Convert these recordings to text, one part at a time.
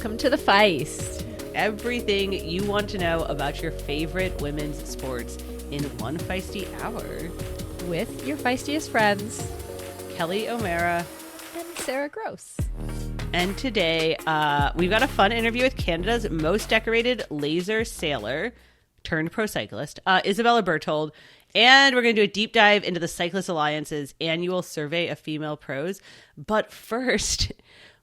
Welcome to the Feist. Everything you want to know about your favorite women's sports in one feisty hour. With your feistiest friends, Kelly O'Mara and Sarah Gross. And today, we've got a fun interview with Canada's most decorated laser sailor turned pro cyclist, Isabella Bertold. And we're going to do a deep dive into the Cyclist Alliance's annual survey of female pros. But first,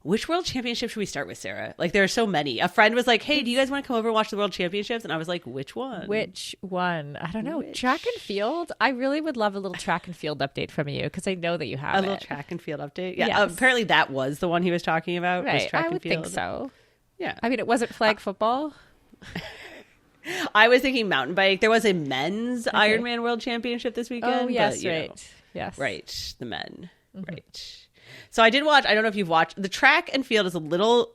which world championship should we start with, Sarah? Like, there are so many. A friend was like, hey, do you guys want to come over and watch the world championships? And I was like, which one? Which one? I don't know. Track and field? I really would love a little track and field update from you because I know that you have a little track and field update. Yeah, yes. Apparently that was the one he was talking about. Right, was track I and would field. think so. Yeah. I mean, it wasn't flag football. I was thinking mountain bike. There was a men's Ironman World Championship this weekend. Oh, yes, but, right. Yes. Right, the men. Mm-hmm. Right. So I did watch, I don't know if you've watched, the track and field is a little,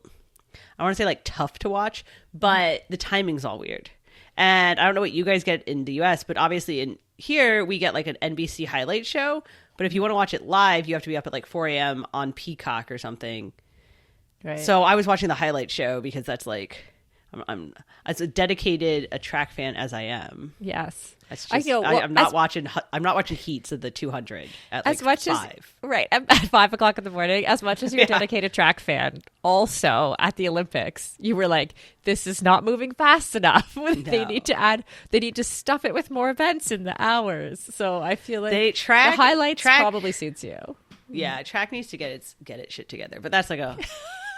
I want to say like tough to watch, but the timing's all weird. And I don't know what you guys get in the US, but obviously in here we get like an NBC highlight show. But if you want to watch it live, you have to be up at like 4 a.m. on Peacock or something. Right. So I was watching the highlight show because that's like, I'm as a dedicated a track fan as I am. Yes, That's I just, know. Well, I'm not watching heats of the 200 at like as much 5. as right at 5 o'clock in the morning. As much as you're a dedicated track fan, also at the Olympics, you were like, "This is not moving fast enough. They need to stuff it with more events in the hours." So I feel like the highlights probably suits you. Yeah, track needs to get its shit together, but that's like a.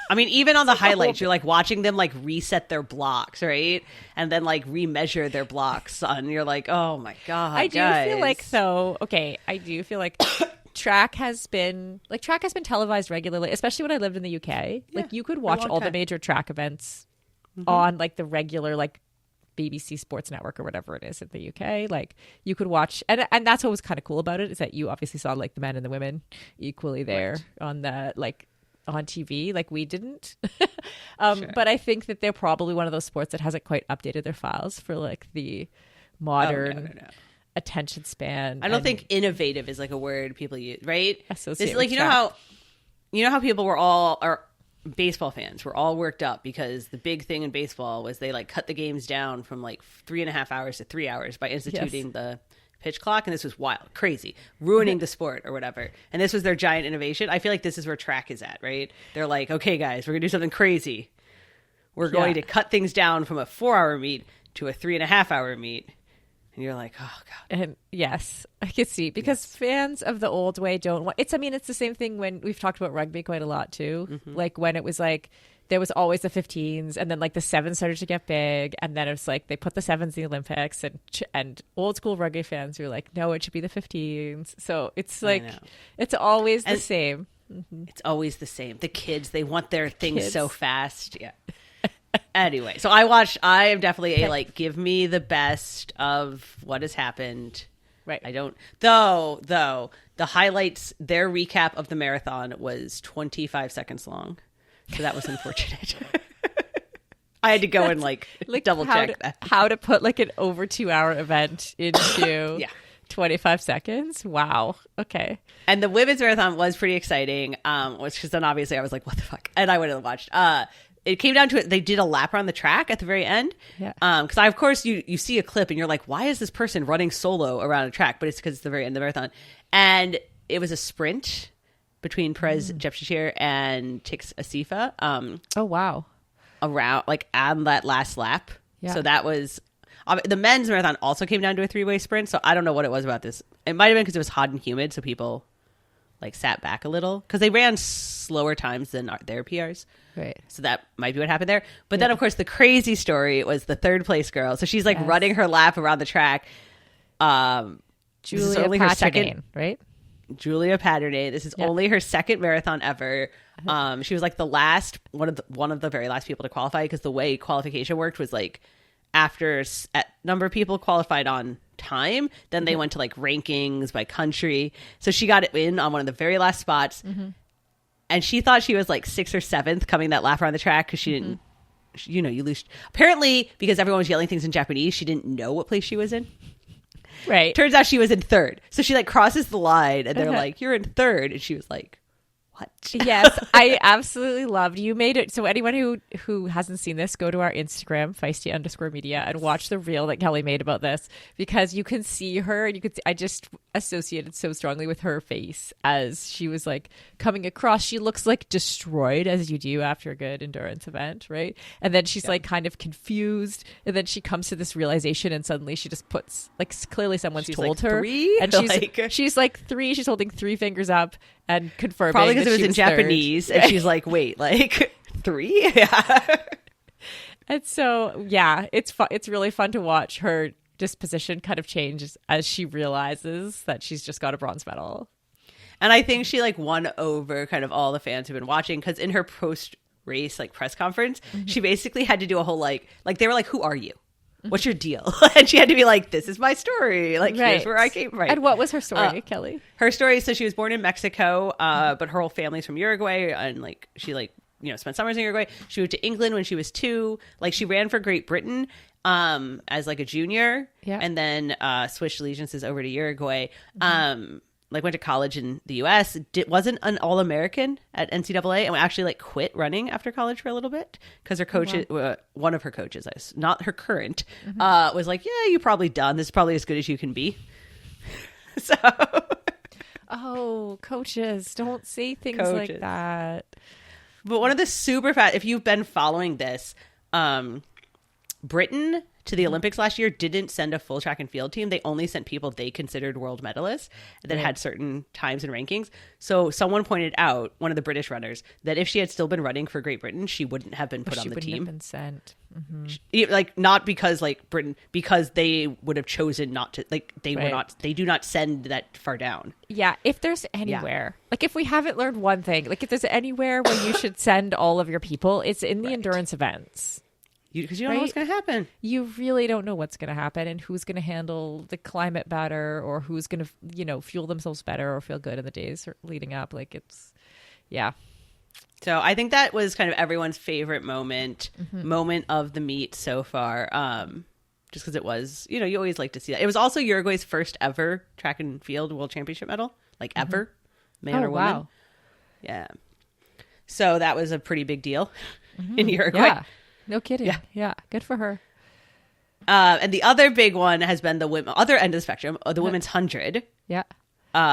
I mean, even on the highlights, you're like watching them like reset their blocks, right? And then like remeasure their blocks and you're like, oh my God. I do feel like I do feel like track has been televised regularly, especially when I lived in the UK. Yeah, like you could watch all the major track events on like the regular like BBC Sports Network or whatever it is in the UK. Like you could watch, and that's what was kind of cool about it is that you obviously saw like the men and the women equally there on the like on TV, like we didn't. Sure. But I think that they're probably one of those sports that hasn't quite updated their files for like the modern attention span. I don't think innovative is like a word people use, right? Associate it's like you know how people are baseball fans were all worked up because the big thing in baseball was they like cut the games down from like 3.5 hours to 3 hours by instituting the pitch clock, and this was wild, crazy, ruining the sport or whatever. And this was their giant innovation. I feel like this is where track is at, right? They're like, okay, guys, we're gonna do something crazy. We're going to cut things down from a 4-hour meet to a 3.5-hour meet. And you're like, oh God. And yes, I can see because fans of the old way don't want. It's the same thing when we've talked about rugby quite a lot too. Mm-hmm. Like when it was like. There was always the 15s, and then like the 7s started to get big, and then it's like they put the 7s in the Olympics, and old school rugby fans were like, no, it should be the 15s. So it's like it's always the same. Mm-hmm. It's always the same. The kids, they want their things so fast. Yeah. Anyway, so I am definitely a like give me the best of what has happened. Right. I don't though the highlights, their recap of the marathon was 25 seconds long. So that was unfortunate. I had to go and like double check that. How to put like an over 2-hour event into 25 seconds. Wow. Okay. And the women's marathon was pretty exciting. Because then obviously I was like, what the fuck? And I would have watched. It came down to it. They did a lap around the track at the very end. Yeah. Because of course you see a clip and you're like, why is this person running solo around a track? But it's because it's the very end of the marathon. And it was a sprint between Perez Jepchirchir and Tix Asifa. Oh, wow. Around, like, on that last lap. Yeah. So that was... the men's marathon also came down to a 3-way sprint, so I don't know what it was about this. It might have been because it was hot and humid, so people, like, sat back a little. Because they ran slower times than their PRs. Right. So that might be what happened there. But then, of course, the crazy story was the third-place girl. So she's, like, running her lap around the track. Julia Paternain, right? Julia Paternain. This is only her second marathon ever. She was like the last one of the very last people to qualify because the way qualification worked was like after a number of people qualified on time, then they went to like rankings by country. So she got it in on one of the very last spots, and she thought she was like 6th or 7th coming that lap around the track because she didn't. You know, you lose apparently because everyone was yelling things in Japanese. She didn't know what place she was in. Right. Turns out she was in 3rd. So she like crosses the line and they're like, you're in 3rd. And she was like, what? Yes, I absolutely loved. You made it. So anyone who hasn't seen this, go to our Instagram, feisty_media, and watch the reel that Kelly made about this, because you can see her, and you could see, I just associated so strongly with her face as she was like coming across. She looks like destroyed, as you do after a good endurance event, right? And then she's like kind of confused, and then she comes to this realization, and suddenly she just puts, like, clearly someone's told her, three? And she's like three. She's holding three fingers up and confirming, probably because it was in Japanese, third. And she's like, wait, like 3? Yeah. And so, yeah, it's really fun to watch her disposition kind of change as she realizes that she's just got a bronze medal. And I think she like won over kind of all the fans who've been watching, because in her post race like press conference, she basically had to do a whole like they were like, who are you? What's your deal? And she had to be like, this is my story. Like, here's where I came from. And what was her story, Kelly? Her story, so she was born in Mexico, but her whole family's from Uruguay. And, like, she, like, you know, spent summers in Uruguay. She moved to England when she was 2. Like, she ran for Great Britain as, like, a junior. Yeah. And then switched allegiances over to Uruguay. Like, went to college in the U.S., wasn't an All-American at NCAA, and actually, like, quit running after college for a little bit, because her coach, one of her coaches, not her current, was like, yeah, you're probably done. This is probably as good as you can be. So... Oh, coaches, don't say things like that. But one of the super fast, if you've been following this, Britain to the Olympics last year didn't send a full track and field team. They only sent people they considered world medalists that had certain times and rankings. So someone pointed out, one of the British runners, that if she had still been running for Great Britain, she wouldn't have been put on the team. She wouldn't have been sent. Like, not because like Britain, because they would have chosen not to, like, they were not, they do not send that far down. Yeah. If there's anywhere, like, if we haven't learned one thing, like, if there's anywhere where you should send all of your people, it's in the endurance events. Because you don't know what's going to happen. You really don't know what's going to happen, and who's going to handle the climate better, or who's going to, you know, fuel themselves better or feel good in the days leading up. Like, it's, yeah. So I think that was kind of everyone's favorite moment of the meet so far. Just because it was, you know, you always like to see that. It was also Uruguay's first ever track and field world championship medal, like ever, man or woman. Wow. Yeah. So that was a pretty big deal in Uruguay. Yeah. No kidding. Yeah. Good for her. And the other big one has been the other end of the spectrum, the women's 100. Yeah.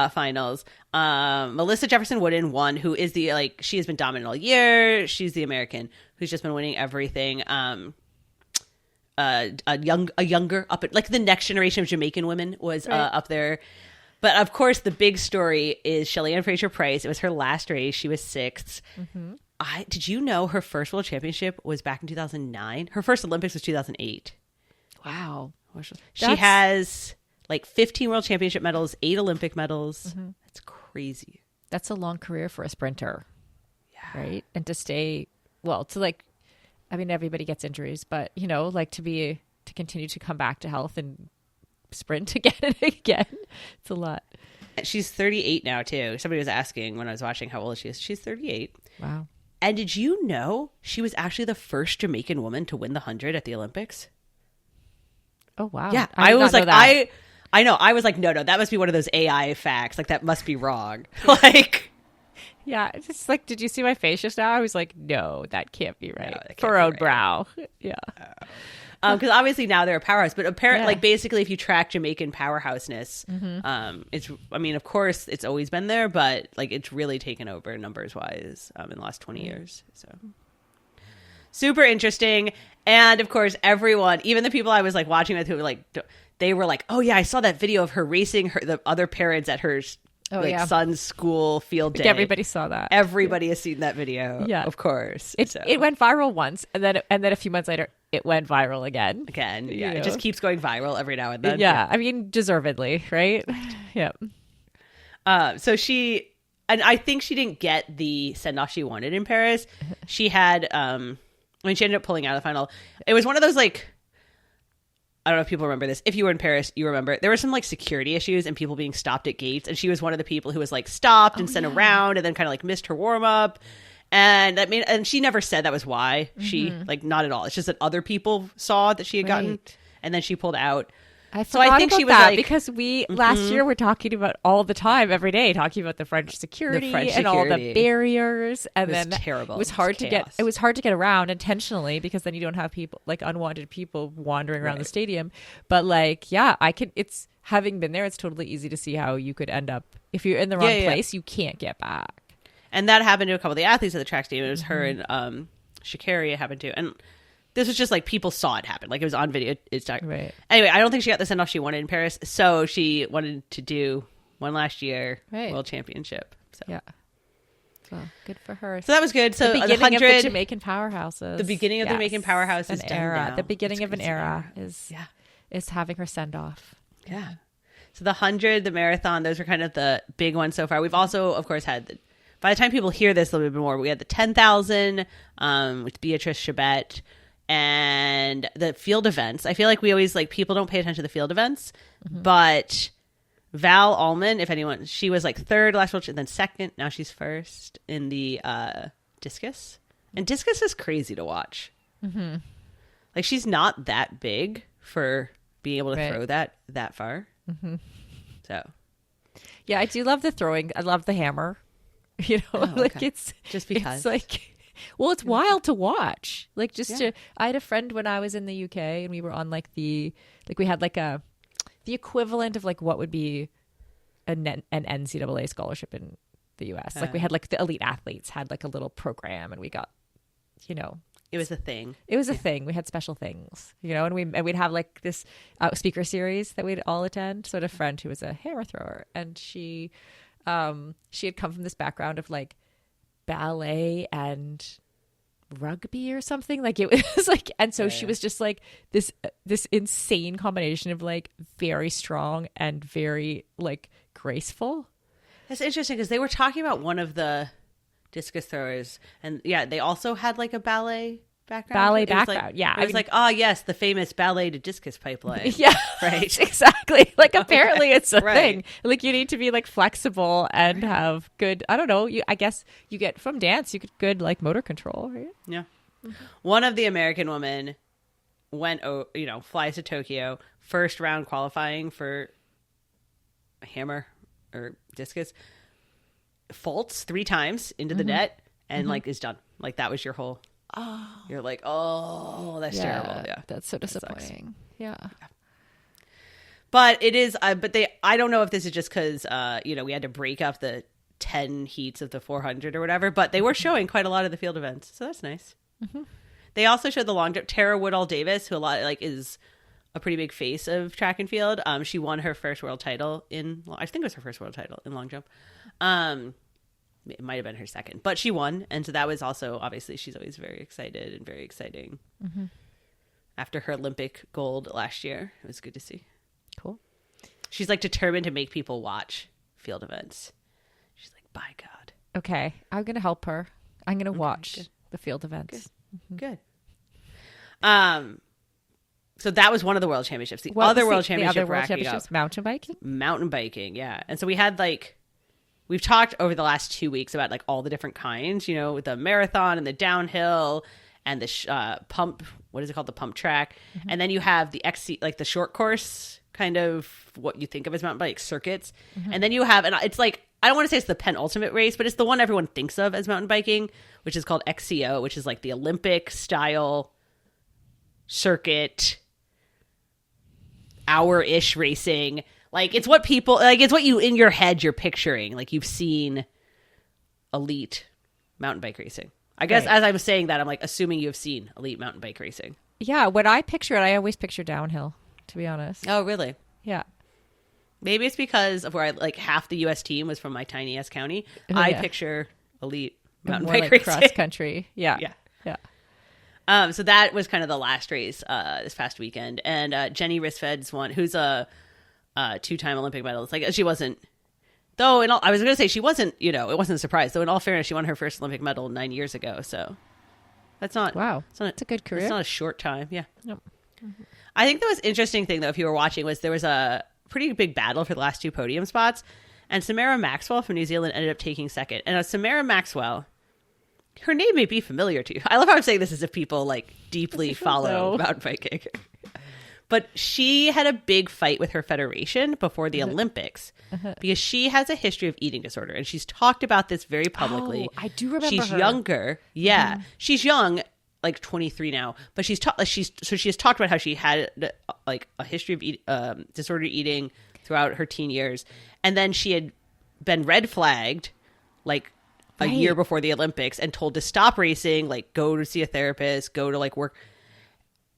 Finals. Melissa Jefferson Wooden won, who is the, like, she has been dominant all year. She's the American who's just been winning everything. A younger up, like, the next generation of Jamaican women was up there. But of course, the big story is Shelly-Ann Fraser-Pryce. It was her last race. She was 6th. Did you know her first world championship was back in 2009? Her first Olympics was 2008. Wow. She has like 15 world championship medals, 8 Olympic medals. That's crazy. That's a long career for a sprinter. Yeah. Right? And to stay, well, to, like, I mean, everybody gets injuries, but, you know, like, to continue to come back to health and sprint again and again. It's a lot. She's 38 now, too. Somebody was asking when I was watching how old she is. She's 38. Wow. And did you know she was actually the first Jamaican woman to win the 100 at the Olympics? Oh, wow. Yeah. I was like, I know. I was like, no, that must be one of those AI facts. Like, that must be wrong. Like, yeah. It's just like, did you see my face just now? I was like, no, that can't be right. No, Furrowed brow. Yeah. Because obviously now they're a powerhouse, but apparently, like, basically, if you track Jamaican powerhouseness, it's, I mean, of course, it's always been there, but, like, it's really taken over numbers wise in the last 20 years. So super interesting. And of course, everyone, even the people I was, like, watching with who were like, they were like, oh yeah, I saw that video of her racing the other parents at her son's school field day. Everybody saw that. Everybody has seen that video. Yeah, of course. It went viral once, and then a few months later, it went viral again. Yeah. It just keeps going viral every now and then. Yeah. I mean, deservedly, right? Yeah. So she, and I think she didn't get the send-off she wanted in Paris. She had, she ended up pulling out of the final. It was one of those, like, I don't know if people remember this. If you were in Paris, you remember there were some, like, security issues and people being stopped at gates. And she was one of the people who was, like, stopped and sent around and then kind of, like, missed her warm-up. And that made, and she never said that was why she, like, not at all. It's just that other people saw that she had gotten, and then she pulled out. I So I forgot think about she was that like- because we last year were talking about all the time, every day, talking about the French security and all the security. barriers, and It was then terrible. It was It was hard to get. chaos. It was hard to get around intentionally because then you don't have people like unwanted people wandering around the Right. stadium. But like, yeah, I can. It's having been there. It's totally easy to see how you could end up if you're in the wrong place. You can't get back. And that happened to a couple of the athletes at the track stadium. It was her and Sha'Carri it happened to. And this was just like people saw it happen. Like it was on video. Right. Anyway, I don't think she got the send off she wanted in Paris. So she wanted to do one last year World Championship. So. Yeah. So good for her. So that was good. So the the beginning 100, of the Jamaican powerhouses. the beginning of the Jamaican powerhouse is an done era. now. The beginning It's of an crazy. era is having her send off. Yeah. So the 100, the marathon, those are kind of the big ones so far. We've also, of course, had by the time people hear this a little bit more, we had the 10,000 with Beatrice Chabet and the field events. I feel like we always people don't pay attention to the field events, but Val Allman, if anyone, she was like third last World, and then second. Now she's first in the discus, and discus is crazy to watch. Mm-hmm. Like she's not that big for being able to throw that far. Mm-hmm. So, yeah, I do love the throwing. I love the hammer. You know, it's just because it's like, well, it's wild to watch. Like I had a friend when I was in the UK, and we were on we had the equivalent of like what would be an NCAA scholarship in the US. Like we had the elite athletes had like a little program, and we got, it was a thing. It was a thing. We had special things, and we'd have like this speaker series that we'd all attend. So I had a friend who was a hammer thrower, and she had come from this background of like ballet and rugby or something. Like it was like, and so she was just like this insane combination of like very strong and very like graceful. That's interesting because they were talking about one of the discus throwers, and they also had like a ballet background. Yeah, it was like, oh yes, the famous ballet to discus pipeline. Yeah, right, exactly. Like apparently it's a Right. thing. Like you need to be like flexible and have good. I don't know. I guess you get from dance. You get good like motor control, right? Yeah. One of the American women flies to Tokyo, first round qualifying for a hammer or discus, faults 3 times into the net and like is done. Like that was your whole. Oh, you're like, oh, that's terrible. Yeah, that's so disappointing. Yeah. But it is. I don't know if this is just because we had to break up the 10 heats of the 400 or whatever. But they were showing quite a lot of the field events, so that's nice. Mm-hmm. They also showed the long jump. Tara Woodall Davis, who is a pretty big face of track and field. She won her first world title I think it was her first world title in long jump. It might have been her second, but she won. And so that was also, obviously, she's always very excited and very exciting. Mm-hmm. After her Olympic gold last year, it was good to see. Cool. She's like determined to make people watch field events. She's like, by God. Okay. I'm going to help her. I'm going to watch the field events. Good. Good. So that was one of the world championships. The other world championships, mountain biking? Mountain biking, yeah. And so we had we've talked over the last 2 weeks about all the different kinds, with the marathon and the downhill and the pump, what is it called? The pump track. Mm-hmm. And then you have the XC, the short course, kind of what you think of as mountain bike circuits. Mm-hmm. And then you have, and it's I don't want to say it's the penultimate race, but it's the one everyone thinks of as mountain biking, which is called XCO, which is the Olympic style circuit, hour-ish racing. It's what people it's what you in your head you're picturing. You've seen elite mountain bike racing. I guess as I'm saying that, I'm assuming you've seen elite mountain bike racing. Yeah, when I picture it, I always picture downhill, to be honest. Oh, really? Yeah. Maybe it's because of where half the U.S. team was from my tiny ass county. I picture elite mountain bike racing. Cross country. Yeah. Yeah. So that was kind of the last race this past weekend, and Jenny Risfed's one, who's a 2-time Olympic medalist. She wasn't, though. I was going to say she wasn't. It wasn't a surprise. Though in all fairness, she won her first Olympic medal 9 years ago. So that's not wow. It's a good career. It's not a short time. Yeah. Nope. Mm-hmm. I think the most interesting thing, though, if you were watching, was there was a pretty big battle for the last 2 podium spots, and Samara Maxwell from New Zealand ended up taking second. And Samara Maxwell, her name may be familiar to you. I love how I'm saying this as if people deeply follow mountain biking. But she had a big fight with her federation before the Olympics because she has a history of eating disorder. And she's talked about this very publicly. Oh, I do remember she's her. younger. Yeah. She's young, like 23 now. But she has talked about how she had like a history of disordered eating throughout her teen years. And then she had been red flagged like a year before the Olympics and told to stop racing, like go to see a therapist, go to like work.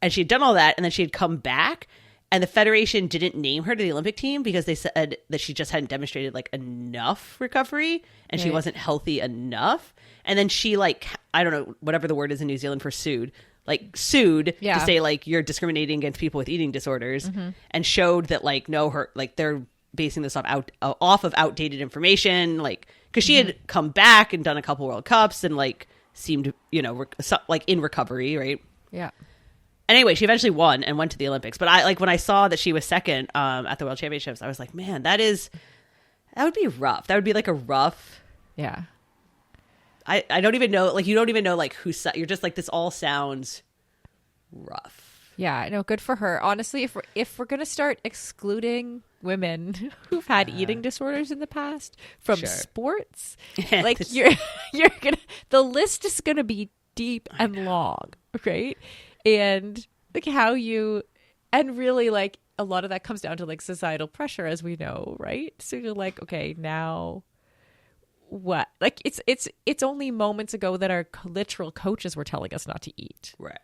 And she had done all that, and then she had come back, and the federation didn't name her to the Olympic team because they said that she just hadn't demonstrated like enough recovery, and she wasn't healthy enough. And then she like, I don't know, whatever the word is in New Zealand for sued to say like you're discriminating against people with eating disorders, and showed that like no, her like they're basing this off of outdated information, like because she had come back and done a couple World Cups and like seemed like in recovery, right? Yeah. Anyway, she eventually won and went to the Olympics. But I like when I saw that she was second at the World Championships, I was like, man, that would be rough. That would be like a rough. Yeah. I don't even know. Like, you don't even know like you're just like, this all sounds rough. Yeah, I know. Good for her. Honestly, if we're gonna start excluding women who've had eating disorders in the past from sports, like you're gonna, the list is gonna be deep and long, right? And like and really like a lot of that comes down to like societal pressure, as we know, right? So you're like, okay, now what? Like it's only moments ago that our literal coaches were telling us not to eat. Right.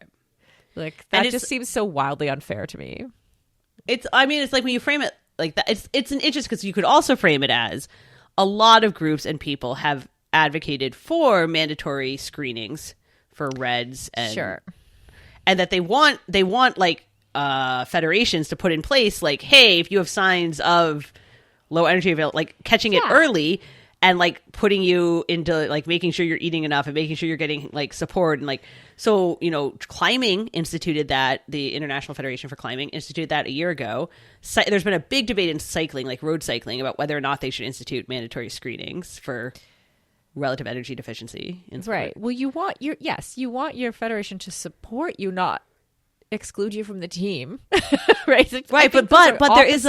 Like that just seems so wildly unfair to me. It's like when you frame it like that, it's an interest because you could also frame it as a lot of groups and people have advocated for mandatory screenings for Reds and that they want like federations to put in place like, hey, if you have signs of low energy like catching it early and like putting you into like making sure you're eating enough and making sure you're getting like support and like, so climbing instituted that, the International Federation for Climbing instituted that a year ago. There's been a big debate in cycling, like road cycling, about whether or not they should institute mandatory screenings for relative energy deficiency in sport. Right. Well, you want your federation to support you, not exclude you from the team. Right. Right. But there is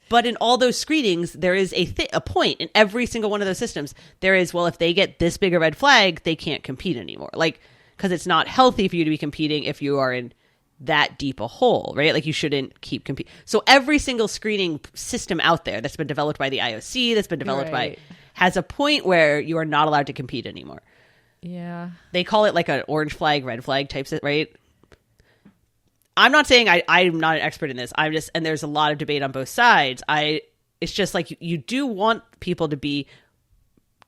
but in all those screenings, there is a point in every single one of those systems. There is, well, if they get this big a red flag, they can't compete anymore. Like, because it's not healthy for you to be competing if you are in that deep a hole, right? Like you shouldn't keep competing. So every single screening system out there that's been developed by the IOC, that's been developed by, has a point where you are not allowed to compete anymore. Yeah. They call it like an orange flag, red flag type, right? I'm not saying I'm not an expert in this. And there's a lot of debate on both sides. It's just like you do want people to be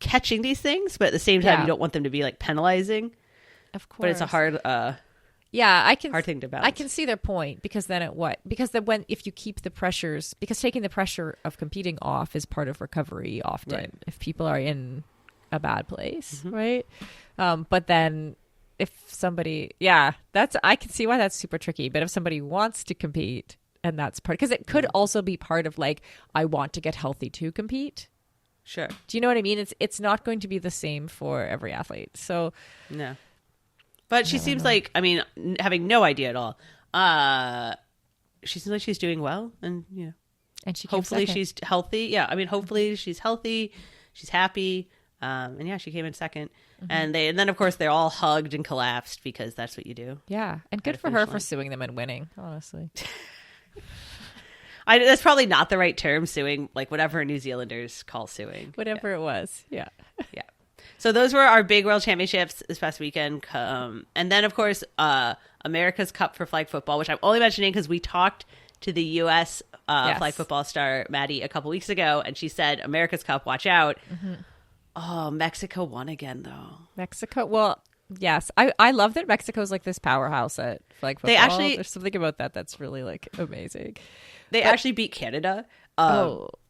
catching these things, but at the same time, you don't want them to be like penalizing. Of course. But it's a hard, hard thing to balance. I can see their point because then if you keep the pressures, because taking the pressure of competing off is part of recovery often if people are in a bad place, right? But then if somebody, I can see why that's super tricky. But if somebody wants to compete, and that's part, because it could also be part of like, I want to get healthy to compete. Sure. Do you know what I mean? It's not going to be the same for every athlete. So no. But she seems like, I mean, having no idea at all. She seems like she's doing well, and and she hopefully she's healthy. Yeah, I mean, hopefully she's healthy, she's happy, and she came in second. And then of course they're all hugged and collapsed because that's what you do. Yeah, and good for her for suing them and winning. Honestly, that's probably not the right term, suing, like whatever New Zealanders call suing. Whatever it was, yeah. So those were our big world championships this past weekend. And then, of course, America's Cup for flag football, which I'm only mentioning because we talked to the U.S. Flag football star, Maddie, a couple weeks ago, and she said, America's Cup, watch out. Oh, Mexico won again, though. Mexico, well, yes. I love that Mexico's like this powerhouse at flag football. There's something about that that's really like amazing. They actually beat Canada.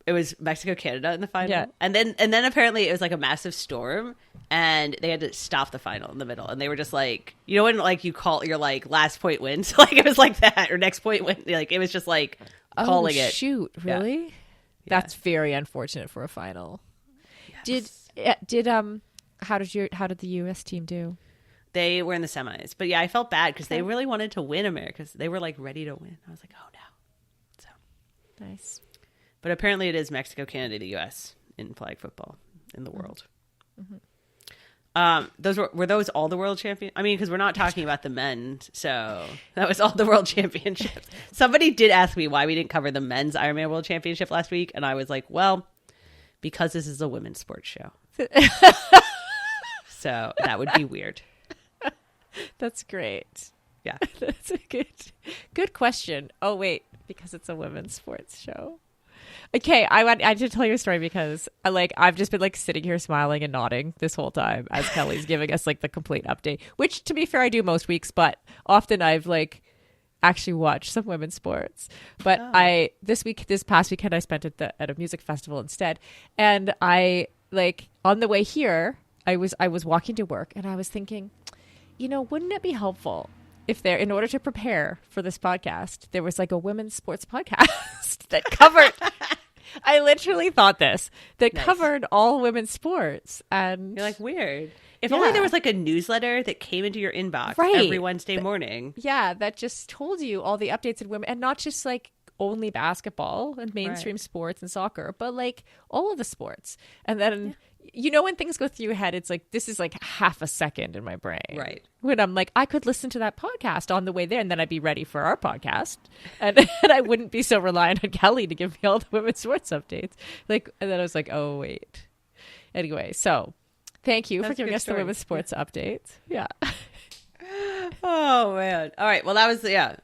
It was Mexico-Canada in the final. Yeah. And then apparently it was like a massive storm and they had to stop the final in the middle. And they were just like, when like you call your like last point wins, like it was like that, or next point win. Like it was just like calling it. Shoot, really? Yeah. That's very unfortunate for a final. Yes. How did the US team do? They were in the semis. But yeah, I felt bad because they really wanted to win America. They were like ready to win. I was like, oh no. So nice. But apparently it is Mexico, Canada, the U.S. in flag football in the world. Those were those all the world champions? I mean, because we're not talking about the men, so that was all the world championships. Somebody did ask me why we didn't cover the men's Ironman World Championship last week, and I was like, well, because this is a women's sports show. So that would be weird. That's great. Yeah. That's a good question. Oh, wait, because it's a women's sports show. Okay, I did tell you a story because I've just been like sitting here smiling and nodding this whole time as Kelly's giving us like the complete update, which to be fair, I do most weeks, but often I've like actually watched some women's sports. But this past weekend, I spent at a music festival instead. And I like on the way here, I was walking to work and I was thinking, wouldn't it be helpful if there, in order to prepare for this podcast, there was like a women's sports podcast that covered, I literally thought this, that covered all women's sports. And you're like, weird. If only there was like a newsletter that came into your inbox every Wednesday morning. Yeah, that just told you all the updates in women, and not just like only basketball and mainstream sports and soccer, but like all of the sports. And then when things go through your head, it's like this is like half a second in my brain, right? When I'm like, I could listen to that podcast on the way there, and then I'd be ready for our podcast, and I wouldn't be so reliant on Kelly to give me all the women's sports updates. Like, and then I was like, oh wait. Anyway, so thank you for giving us the women's sports updates. Yeah. Oh man. All right. Well, that was the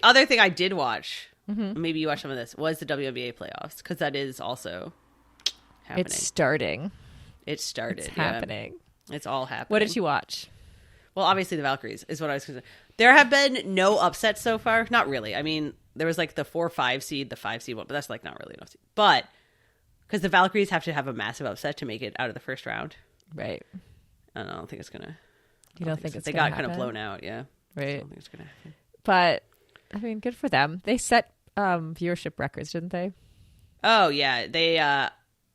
other thing I did watch. Maybe you watched some of this. Was the WNBA playoffs, because that is also happening. It's starting. It started. It's happening. It's all happening. What did you watch? Well, obviously the Valkyries is what I was going to say. There have been no upsets so far. Not really. I mean, there was like the 4-5 seed, the 5 seed one, but that's like not really enough seed. But because the Valkyries have to have a massive upset to make it out of the first round. Right. I don't think it's going to. You don't think it's they going to got kind of blown out, yeah. Right. I don't think it's going to happen. But, I mean, good for them. They set viewership records, didn't they? Oh, yeah. They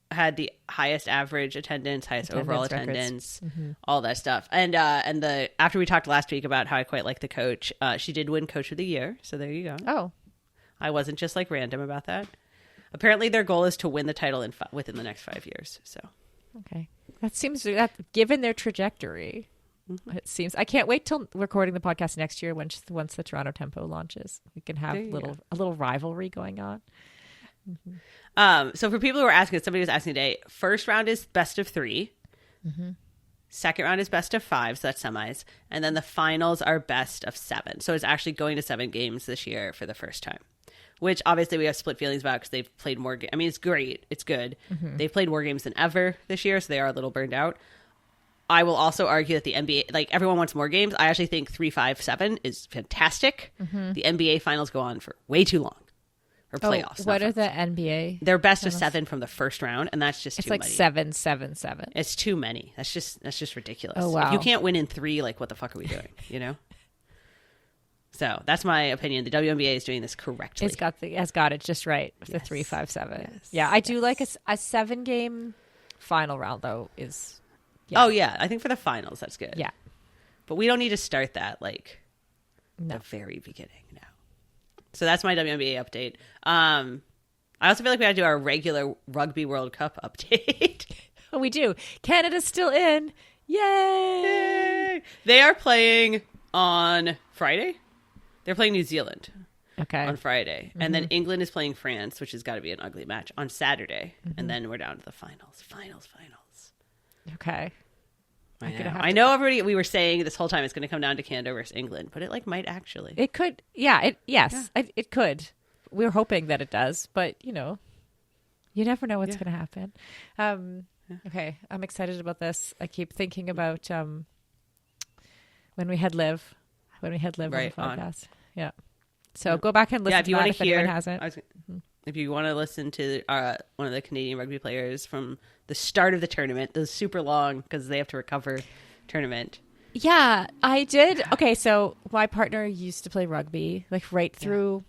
had the highest average attendance, highest overall attendance, all that stuff. And after we talked last week about how I quite like the coach, she did win Coach of the Year. So there you go. Oh. I wasn't just like random about that. Apparently their goal is to win the title within the next 5 years. So. Okay. That seems, given their trajectory, it seems. I can't wait till recording the podcast next year once the Toronto Tempo launches. We can have a little rivalry going on. So for people who are asking, somebody was asking today, first round is best of 3. Second round is best of 5, so that's semis. And then the finals are best of 7. So it's actually going to 7 games this year for the first time, which obviously we have split feelings about because they've played more I mean, it's great. It's good. They've played more games than ever this year, so they are a little burned out. I will also argue that the NBA, like everyone wants more games. I actually think 3, 5, 7 is fantastic. The NBA finals go on for way too long. Or playoffs. What are the NBA? They're best of 7 from the first round, and that's just too many. It's like 7, 7, 7. It's too many. That's just ridiculous. Oh, wow. If you can't win in 3, like what the fuck are we doing? So that's my opinion. The WNBA is doing this correctly. It's got it just right. The 3, 5, 7. Yeah, I do like a 7-game final round though. Yeah. Oh yeah, I think for the finals that's good. Yeah, but we don't need to start that the very beginning now. So that's my WNBA update. I also feel like we got to do our regular Rugby World Cup update. Oh, we do. Canada's still in. Yay! They are playing on Friday. They're playing New Zealand. Okay. On Friday. And then England is playing France, which has got to be an ugly match, on Saturday. And then we're down to the finals. Finals. Okay. I know everybody, we were saying this whole time it's going to come down to Canada versus England, but it might actually. It could. Yeah. It could. We're hoping that it does, but you never know what's going to happen. Okay. I'm excited about this. I keep thinking about when we had Liv on the podcast. Yeah. So go back and listen to that if anyone hasn't. If you want to listen to one of the Canadian rugby players from the start of the tournament, the super long, because they have to recover tournament. Yeah, I did. Okay, so my partner used to play rugby, like right through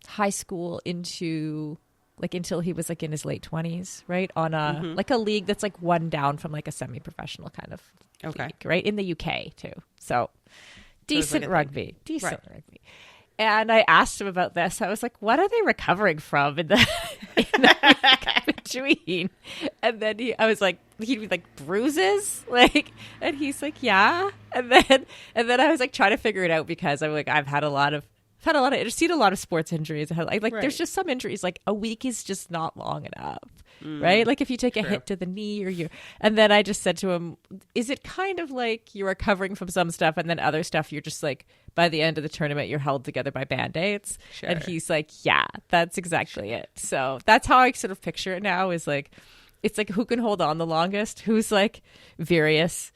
high school into like until he was like in his late 20s, right? On a like a league that's like one down from like a semi-professional kind of league, right? In the UK too. So decent rugby. Rugby. And I asked him about this. I was like, what are they recovering from in the between? And then he'd be like, bruises? Like, and he's like, yeah. And then I was like trying to figure it out because I'm like, I've seen a lot of sports injuries. There's just some injuries, like a week is just not long enough. Right? Like if you take a hit to the knee and then I just said to him, is it kind of like you're recovering from some stuff and then other stuff you're just like, by the end of the tournament, you're held together by Band-Aids? Sure. And he's like, yeah, that's exactly it. So that's how I sort of picture it now is like, it's like who can hold on the longest, who's like various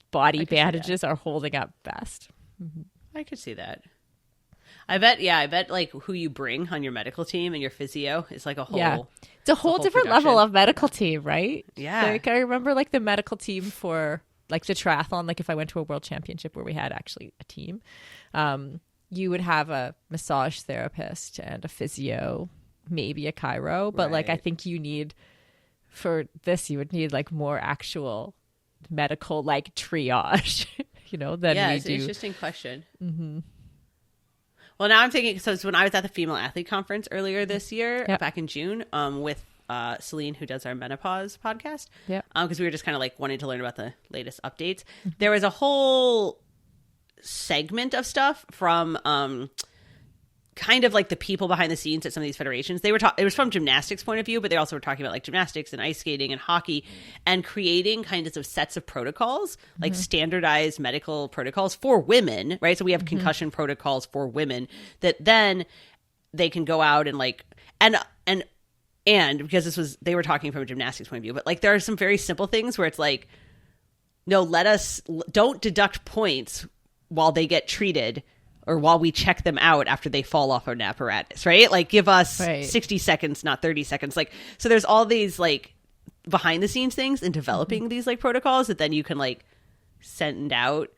body bandages are holding up best. I could see that. I bet like who you bring on your medical team and your physio is like a whole it's a whole different level of medical team, right? Yeah. Like I remember like the medical team for like the triathlon, like if I went to a world championship where we had actually a team, you would have a massage therapist and a physio, maybe a chiro, but like I think you would need like more actual medical like triage, than we do. Yeah, it's an interesting question. Mm-hmm. Well, now I'm thinking, so it's when I was at the Female Athlete Conference earlier this year, back in June, with Celine, who does our menopause podcast, because we were just kind of like wanting to learn about the latest updates. There was a whole segment of stuff from kind of like the people behind the scenes at some of these federations. They were it was from gymnastics point of view, but they also were talking about like gymnastics and ice skating and hockey and creating kind of sets of protocols, like standardized medical protocols for women, right? So we have concussion protocols for women that then they can go out and like, and because they were talking from a gymnastics point of view, but like there are some very simple things where it's like, no, don't deduct points while they get treated or while we check them out after they fall off an apparatus, right? Like give us 60 seconds, not 30 seconds. Like, so there's all these like behind the scenes things in developing these like protocols that then you can like send out,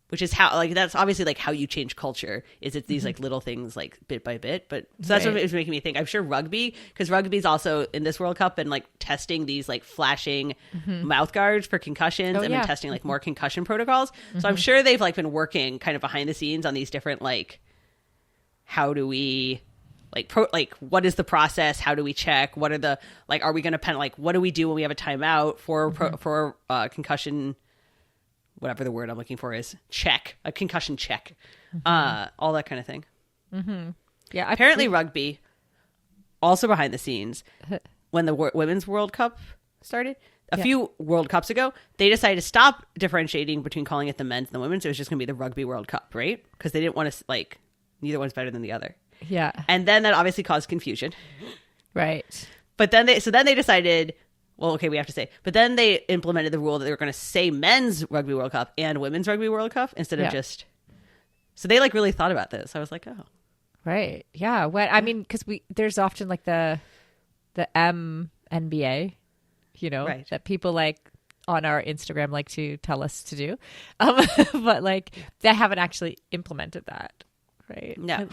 which is how, like, that's obviously like how you change culture is it's these like little things like bit by bit. But so that's what it was making me think. I'm sure rugby, because rugby's also in this World Cup and like testing these like flashing mouth guards for concussions and been testing like more concussion protocols. So I'm sure they've like been working kind of behind the scenes on these different like, how do we like what is the process? How do we check? What are the like? Are we going to like what do we do when we have a timeout for concussion? Whatever the word I'm looking for is, a concussion check, all that kind of thing. Yeah. Apparently rugby, also behind the scenes, when the Women's World Cup started, a few World Cups ago, they decided to stop differentiating between calling it the men's and the women's. It was just going to be the Rugby World Cup, right? Because they didn't want to, like, neither one's better than the other. Yeah. And then that obviously caused confusion. Right. But then they decided... Well, okay, we have to say. But then they implemented the rule that they were going to say men's Rugby World Cup and women's Rugby World Cup instead of just... So they, like, really thought about this. I was like, oh. Right. Yeah. I mean, because there's often, like, the MNBA, that people, like, on our Instagram like to tell us to do. But, like, they haven't actually implemented that, right? No.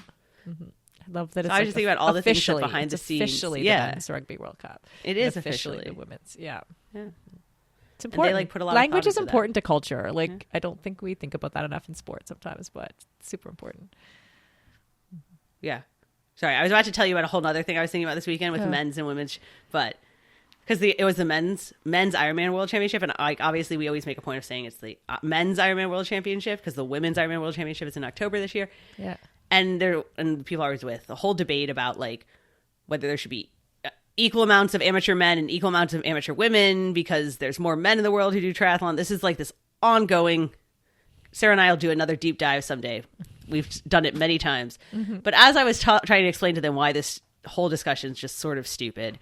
I love that. So I just think about all the things behind the scenes. Officially, the men's Rugby World Cup. It is officially the women's. Yeah, it's important. And they, like, put a lot language of is important to culture. Like I don't think we think about that enough in sports sometimes, but it's super important. Yeah. Sorry, I was about to tell you about a whole other thing I was thinking about this weekend with men's and women's, but because it was the men's Ironman World Championship, and like obviously we always make a point of saying it's the men's Ironman World Championship because the women's Ironman World Championship is in October this year. Yeah. And people are always with the whole debate about like whether there should be equal amounts of amateur men and equal amounts of amateur women because there's more men in the world who do triathlon. This is like this ongoing. Sarah and I will do another deep dive someday. We've done it many times. But as I was trying to explain to them why this whole discussion is just sort of stupid,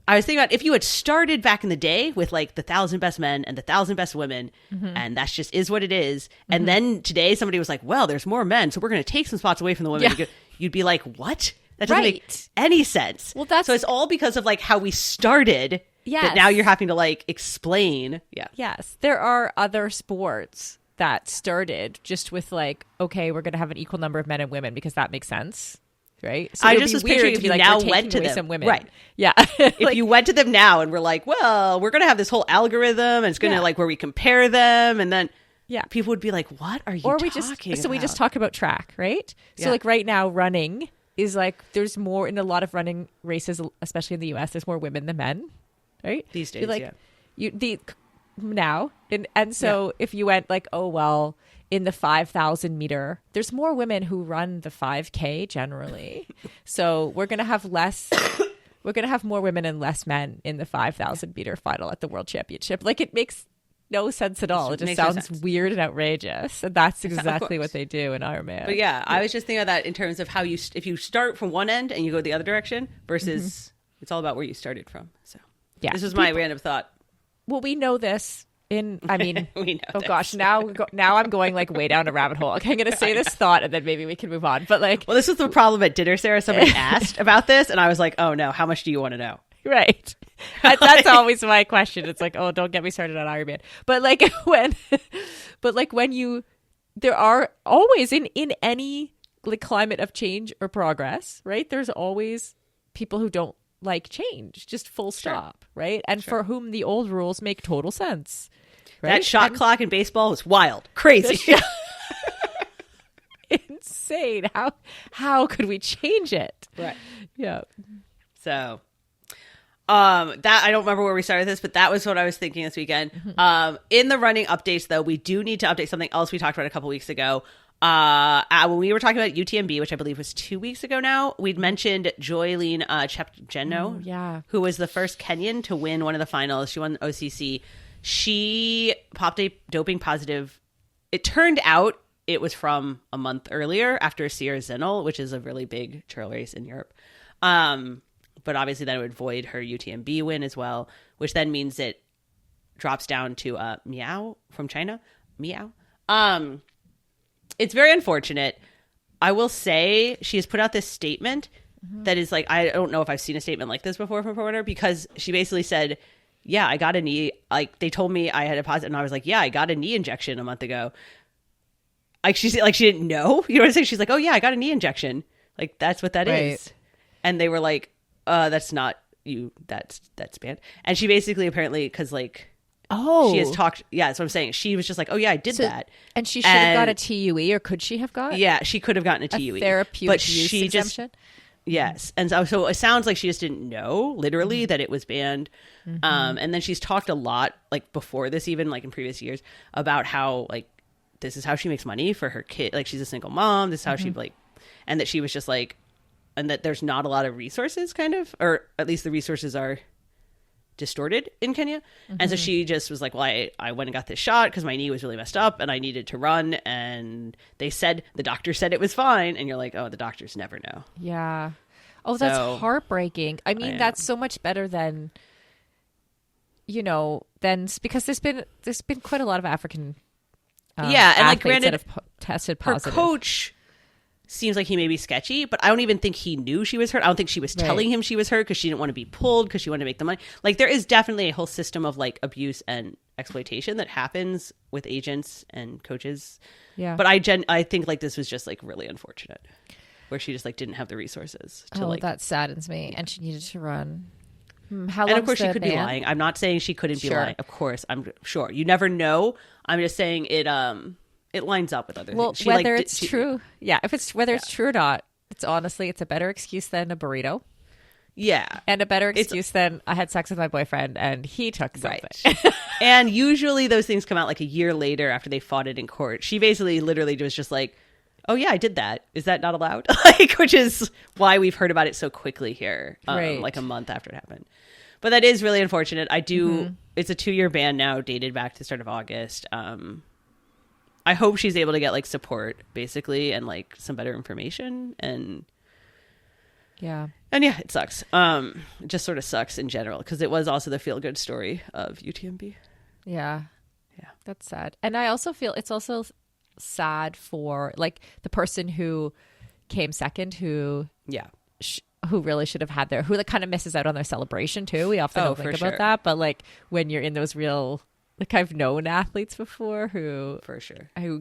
I was thinking about if you had started back in the day with like the 1,000 best men and the 1,000 best women, and that's just is what it is. And then today somebody was like, well, there's more men, so we're going to take some spots away from the women. Yeah. You'd be like, what? That doesn't make any sense. Well, so it's all because of like how we started. Yes. That now you're having to like explain. Yeah. Yes. There are other sports that started just with like, okay, we're going to have an equal number of men and women because that makes sense. right? So I it would just be was weird picturing to if be you like, now we're went to taking away them. some women. Right. Yeah. If you went to them now and were like, well, we're going to have this whole algorithm and it's going to like where we compare them. And then people would be like, what are you talking about? We just talk about track, right? So like right now running is like, there's more in a lot of running races, especially in the US, there's more women than men, right? These days, so if you went like, oh, well, in the 5,000 meter, there's more women who run the 5K generally. So we're going to have more women and less men in the 5,000 meter final at the World Championship. Like, it makes no sense at all. It just sounds weird and outrageous. And that's exactly what they do in Ironman. But I was just thinking of that in terms of how if you start from one end and you go the other direction versus it's all about where you started from. So this was my random thought. Well, we know this. We know. Oh this. Gosh, now I'm going like way down a rabbit hole. Okay, I'm going to say this thought and then maybe we can move on. But like, well, this was the problem at dinner, Sarah. Somebody asked about this, and I was like, oh no, how much do you want to know? Right. That's always my question. It's like, oh, don't get me started on Ironman. But like when there are always in any like climate of change or progress, right? There's always people who don't like change, just full stop, right? And for whom the old rules make total sense. Right? That shot clock in baseball was wild, crazy, insane. How could we change it? Right. Yeah. So, that I don't remember where we started this, but that was what I was thinking this weekend. In the running updates, though, we do need to update something else we talked about a couple weeks ago. When we were talking about UTMB, which I believe was 2 weeks ago now, we'd mentioned Joylene Chepgenno, who was the first Kenyan to win one of the finals. She won OCC. She popped a doping positive. It turned out it was from a month earlier after Sierra Zinal, which is a really big trail race in Europe. But obviously that would void her UTMB win as well, which then means it drops down to Miao from China. Miao. It's very unfortunate. I will say she has put out this statement that is like, I don't know if I've seen a statement like this before from a runner, because she basically said, yeah, I got a knee. Like, they told me I had a positive, and I was like, yeah, I got a knee injection a month ago. Like, she didn't know. You know what I'm saying? She's like, oh yeah, I got a knee injection. Like, that's what that is. And they were like, that's not you. That's banned. And she basically apparently, because like, she has talked. Yeah, that's what I'm saying. She was just like, oh yeah, I did that. And she should have got a TUE, or could she have got? Yeah, she could have gotten a TUE. Therapeutic but use she exemption? Yes. And so it sounds like she just didn't know, literally, that it was banned. And then she's talked a lot, like before this, even like in previous years, about how like this is how she makes money for her kid. Like, she's a single mom. This is how she like, and that she was just like, and that there's not a lot of resources, kind of, or at least the resources are distorted in Kenya. And so she just was like, well, I went and got this shot because my knee was really messed up and I needed to run, and the doctor said it was fine, and you're like, oh, the doctors never know. Yeah. Oh, that's heartbreaking. I mean, that's so much better than, because there's been quite a lot of African and like, granted, that have tested positive. Her coach seems like he may be sketchy, but I don't even think he knew she was hurt. I don't think she was telling him she was hurt because she didn't want to be pulled, because she wanted to make the money. Like, there is definitely a whole system of like abuse and exploitation that happens with agents and coaches. Yeah. But I think like this was just like really unfortunate, where she just like didn't have the resources to that saddens me. And she needed to run. How long? And of course she could be lying. I'm not saying she couldn't be lying. Of course, I'm sure. You never know. I'm just saying it lines up with other things. Well, whether it's true. Yeah, whether it's true or not, it's a better excuse than a burrito. Yeah. And a better excuse than I had sex with my boyfriend and he took something. Right. And usually those things come out like a year later after they fought it in court. She basically literally was just like, oh yeah, I did that. Is that not allowed? Which is why we've heard about it so quickly here, like a month after it happened. But that is really unfortunate. It's a 2-year ban now, dated back to the start of August. I hope she's able to get like support, basically, and like some better information. And yeah, it sucks. It just sort of sucks in general, because it was also the feel good story of UTMB. Yeah, that's sad. And I also feel it's also sad for like the person who came second, who really should have had who like kind of misses out on their celebration too. We often don't think about that, but like when you're in those real. Like, I've known athletes before who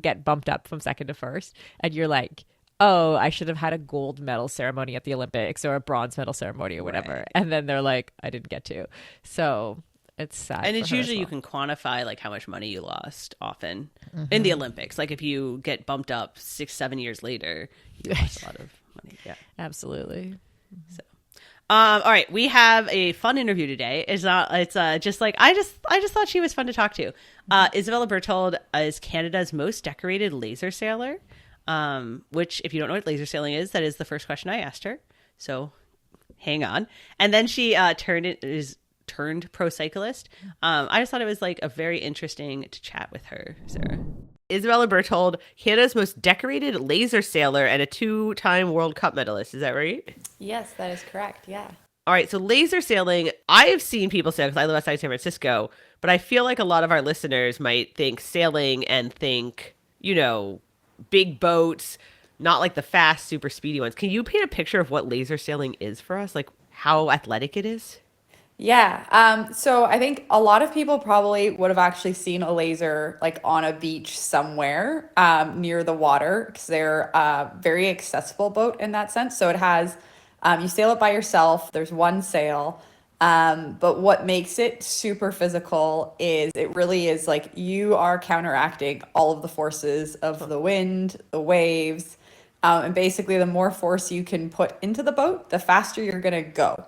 get bumped up from second to first, and you're like, oh, I should have had a gold medal ceremony at the Olympics or a bronze medal ceremony or whatever. Right. And then they're like, I didn't get to. So it's sad. And it's for her as usually you well. can quantify like how much money you lost often in the Olympics. Like if you get bumped up 6-7 years later, you lost a lot of money. Yeah. Absolutely. So all right, we have a fun interview today. It's just like I just thought she was fun to talk to. Isabella Bertold is Canada's most decorated laser sailor. Which, if you don't know what laser sailing is, that is the first question I asked her. So hang on. And then she turned pro cyclist. I just thought it was like a very interesting to chat with her, Sarah. Isabella Bertold, Canada's most decorated laser sailor and a 2-time World Cup medalist. Is that right? Yes, that is correct. Yeah. All right. So laser sailing, I have seen people sail because I live outside San Francisco, but I feel like a lot of our listeners might think sailing and think, big boats, not like the fast, super speedy ones. Can you paint a picture of what laser sailing is for us? Like how athletic it is? Yeah. So I think a lot of people probably would have actually seen a laser like on a beach somewhere near the water because they're a very accessible boat in that sense. So it has, you sail it by yourself. There's one sail. But what makes it super physical is it really is like you are counteracting all of the forces of the wind, the waves, and basically the more force you can put into the boat, the faster you're going to go.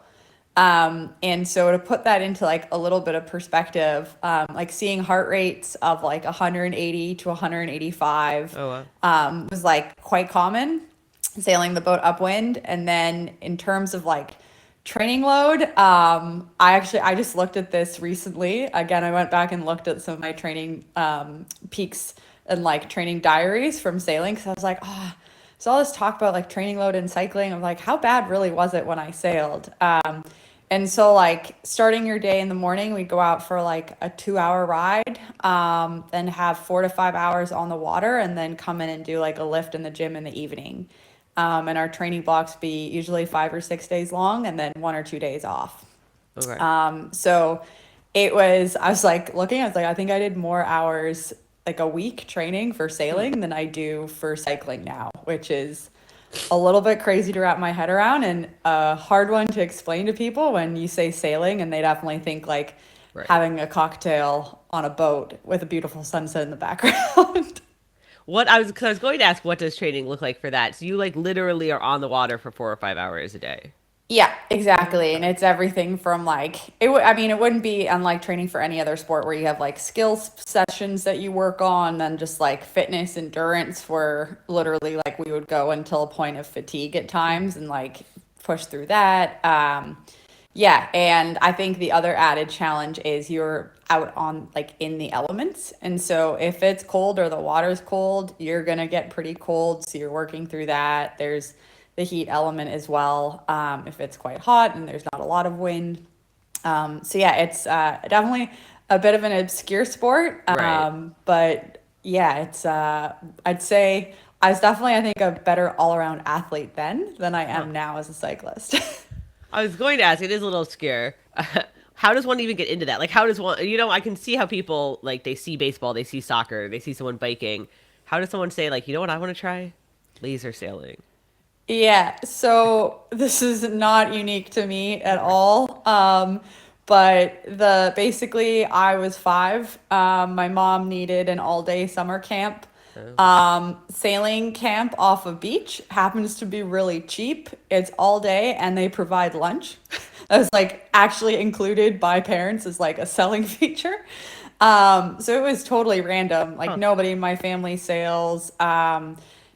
And so to put that into like a little bit of perspective, like seeing heart rates of like 180 to 185 was like quite common sailing the boat upwind. And then in terms of like training load, I just looked at this recently. Again, I went back and looked at some of my training peaks and like training diaries from sailing because I was like, so all this talk about like training load and cycling, I'm like, how bad really was it when I sailed? And so like starting your day in the morning, we'd go out for like a 2-hour ride, then have 4 to 5 hours on the water and then come in and do like a lift in the gym in the evening. And our training blocks be usually 5 or 6 days long and then 1 or 2 days off. Okay. So I was like looking, I was like, I think I did more hours like a week training for sailing than I do for cycling now, which is a little bit crazy to wrap my head around and a hard one to explain to people when you say sailing and they definitely think like having a cocktail on a boat with a beautiful sunset in the background. I was going to ask, what does training look like for that? So you like literally are on the water for 4 or 5 hours a day. Yeah, exactly. And it's everything from like, it wouldn't be unlike training for any other sport where you have like skills sessions that you work on and just like fitness endurance where literally like we would go until a point of fatigue at times and like push through that. Yeah. And I think the other added challenge is you're out on like in the elements. And so if it's cold or the water's cold, you're going to get pretty cold. So you're working through that. There's the heat element as well, if it's quite hot and there's not a lot of wind. So yeah, it's definitely a bit of an obscure sport. But yeah, it's I'd say I was definitely, I think, a better all-around athlete then than I am now as a cyclist. I was going to ask, it is a little obscure. How does one even get into that? Like, how does one, I can see how people, like, they see baseball, they see soccer, they see someone biking. How does someone say, like, you know what I want to try? Laser sailing. Yeah, so this is not unique to me at all. But basically I was 5. My mom needed an all-day summer camp. Sailing camp off a beach happens to be really cheap. It's all day and they provide lunch. That was like actually included by parents as like a selling feature. So it was totally random. Like nobody in my family sails.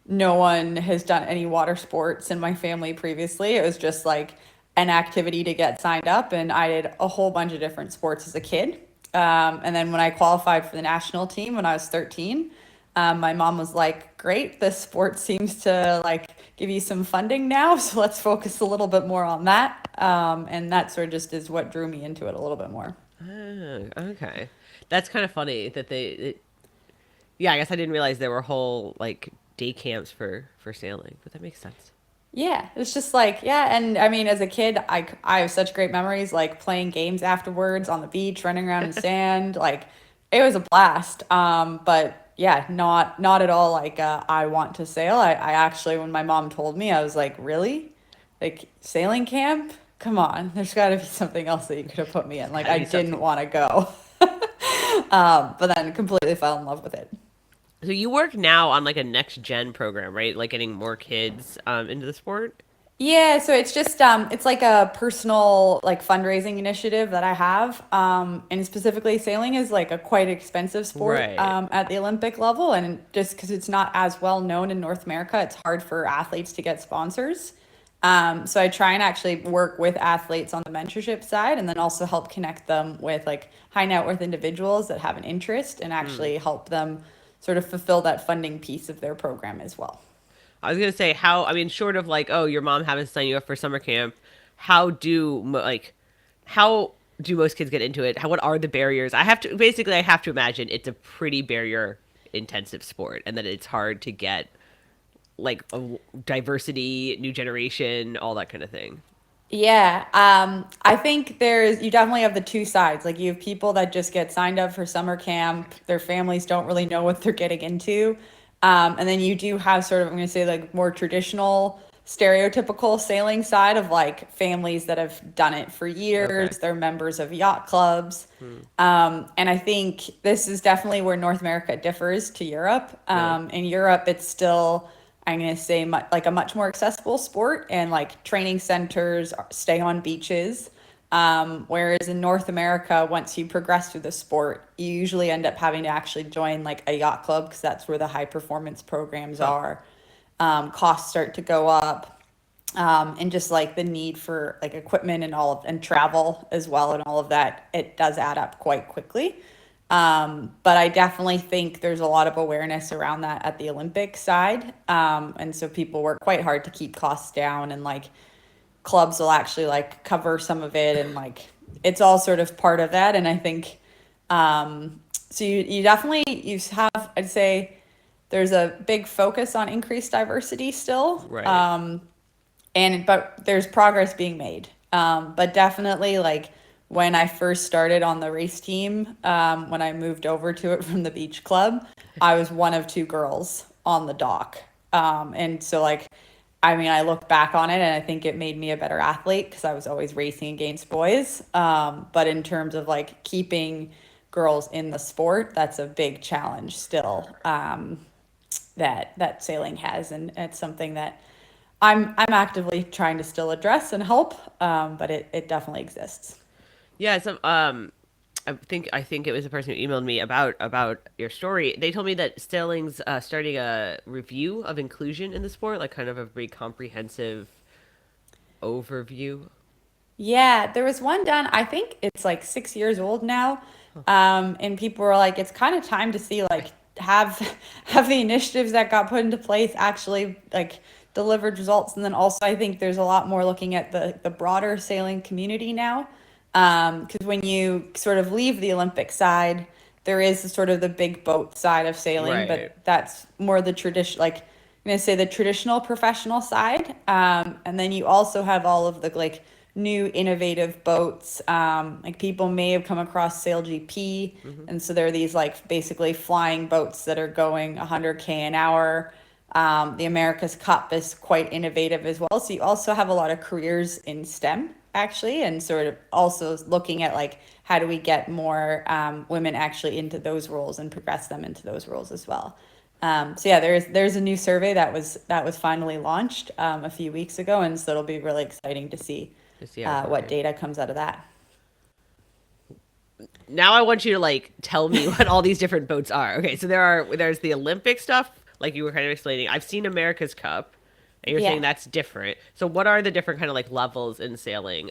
No one has done any water sports in my family previously. It was just like an activity to get signed up. And I did a whole bunch of different sports as a kid. And then when I qualified for the national team when I was 13, my mom was like, great, this sport seems to like give you some funding now. So let's focus a little bit more on that. And that sort of just is what drew me into it a little bit more. Oh, okay. That's kind of funny that yeah, I guess I didn't realize there were whole like day camps for sailing, but that makes sense. Yeah, it's just like, yeah. And I mean, as a kid, I have such great memories, like playing games afterwards on the beach, running around in sand. Like it was a blast. But yeah, not at all like I want to sail. I actually, when my mom told me, I was like, really? Like sailing camp? Come on, there's got to be something else that you could have put me in. Like I didn't want to go, but then completely fell in love with it. So you work now on like a next gen program, right? Like getting more kids into the sport. Yeah, so it's just it's like a personal like fundraising initiative that I have. And specifically sailing is like a quite expensive sport Right. at the Olympic level, and just because it's not as well known in North America, it's hard for athletes to get sponsors. So I try and actually work with athletes on the mentorship side and then also help connect them with like high net worth individuals that have an interest and actually help them sort of fulfill that funding piece of their program as well. I was gonna say how. I mean, short of like, oh, your mom having to sign you up for summer camp. How do like, how do most kids get into it? What are the barriers? I have to imagine it's a pretty barrier intensive sport, and that it's hard to get like a diversity, new generation, all that kind of thing. Yeah, I think you definitely have the two sides. Like you have people that just get signed up for summer camp, their families don't really know what they're getting into. And then you do have sort of, I'm going to say like more traditional, stereotypical sailing side of like families that have done it for Okay. years. They're members of yacht clubs. And I think this is definitely where North America differs to Europe. Really? In Europe, it's still, I'm going to say, like a much more accessible sport, and like training centers stay on beaches. Whereas in North America, once you progress through the sport, you usually end up having to actually join like a yacht club because that's where the high performance programs Huh. are. Costs start to go up, and just like the need for like equipment and and travel as well and all of that, it does add up quite quickly. But I definitely think there's a lot of awareness around that at the Olympic side. And so people work quite hard to keep costs down, and like clubs will actually like cover some of it, and like it's all sort of part of that. And I think so you definitely you have, I'd say there's a big focus on increased diversity still. Right. And but there's progress being made. But definitely like when I first started on the race team, when I moved over to it from the beach club, I was one of two girls on the dock. And so like I mean, I look back on it and I think it made me a better athlete because I was always racing against boys. But in terms of like keeping girls in the sport, that's a big challenge still, that sailing has, and it's something that I'm actively trying to still address and help, but it definitely exists. Yeah. I think it was the person who emailed me about your story. They told me that Sterling's starting a review of inclusion in the sport, like kind of a very comprehensive overview. Yeah, there was one done, I think it's like 6 years old now. And people were like, it's kind of time to see like have have the initiatives that got put into place actually like delivered results. And then also I think there's a lot more looking at the broader sailing community now. Because when you sort of leave the Olympic side, there is the sort of the big boat side of sailing, Right. but that's more the tradition, like I'm gonna say the traditional professional side. And then you also have all of the like new innovative boats. Like people may have come across Sail GP, Hmm. and so there are these like basically flying boats that are going 100K an hour. The America's Cup is quite innovative as well. So you also have a lot of careers in STEM actually, and sort of also looking at like how do we get more women actually into those roles and progress them into those roles as well. So yeah, there's a new survey that was finally launched a few weeks ago, and so it'll be really exciting to see Just yeah. what Okay. data comes out of that. Now I want you to like tell me what all these different boats are. Okay, so there's the Olympic stuff, like you were kind of explaining. I've seen America's Cup, and you're saying Yeah. that's different. So what are the different kind of like levels in sailing?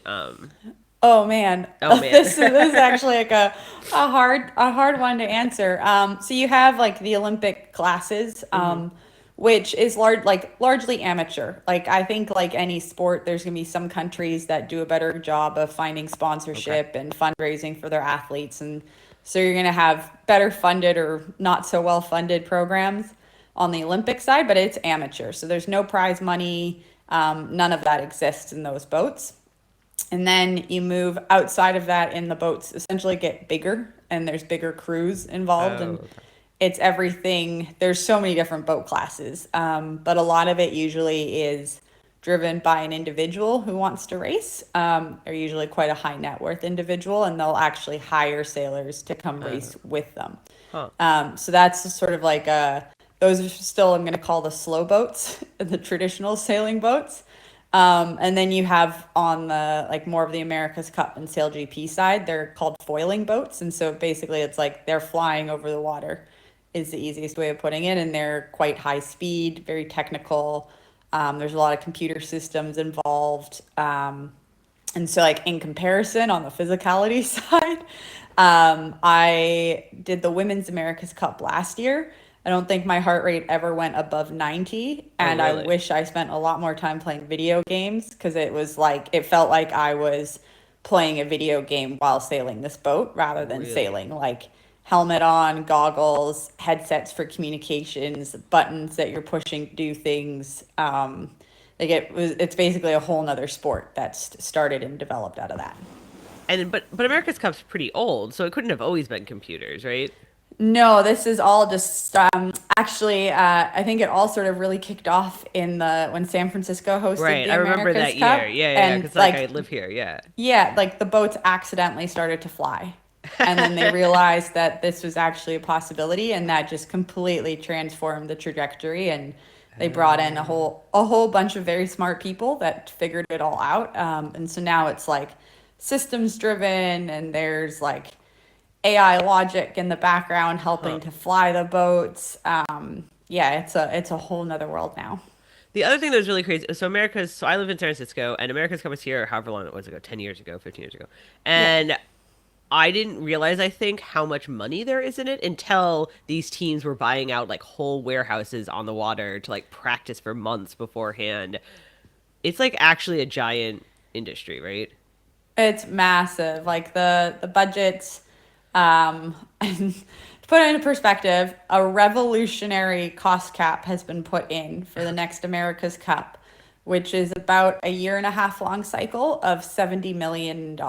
Oh man, Oh man. this is actually like a hard one to answer. So you have like the Olympic classes, Hmm. which is largely amateur. Like I think like any sport, there's gonna be some countries that do a better job of finding Okay. sponsorship and fundraising for their athletes, and so you're gonna have better funded or not so well funded programs on the Olympic side, but it's amateur, so there's no prize money. None of that exists in those boats. And then you move outside of that, and the boats essentially get bigger and there's bigger crews involved. Oh, And okay. it's everything. There's so many different boat classes, but a lot of it usually is driven by an individual who wants to race. They're usually quite a high net worth individual, and they'll actually hire sailors to come race with them. So that's sort of like those are still, I'm going to call the slow boats, the traditional sailing boats. And then you have on the like more of the America's Cup and Sail GP side, they're called foiling boats. And so basically it's like they're flying over the water is the easiest way of putting it. And they're quite high speed, very technical. There's a lot of computer systems involved. And so like in comparison on the physicality side, I did the Women's America's Cup last year. I don't think my heart rate ever went above 90. And really? I wish I spent a lot more time playing video games because it was like, it felt like I was playing a video game while sailing this boat rather than sailing. Like helmet on, goggles, headsets for communications, buttons that you're pushing to do things. It's basically a whole nother sport that's started and developed out of that. And but America's Cup's pretty old, so it couldn't have always been computers, right? No, this is all just actually. I think it all sort of really kicked off in when San Francisco hosted Right, the I remember America's that Cup. year. Yeah, because like I live here. Yeah, like the boats accidentally started to fly, and then they realized that this was actually a possibility, and that just completely transformed the trajectory. And they brought in a whole bunch of very smart people that figured it all out. And so now it's like systems driven, and there's like AI logic in the background helping to fly the boats. It's a whole nother world now. The other thing that was really crazy, so I live in San Francisco, and America's Cup was here however long it was ago, 10 years ago, 15 years ago. And I didn't realize, I think, how much money there is in it until these teams were buying out like whole warehouses on the water to like practice for months beforehand. It's like actually a giant industry, right? It's massive. Like the budgets. And to put it into perspective, a revolutionary cost cap has been put in for the next America's Cup, which is about a 1.5 year long cycle of $70 million.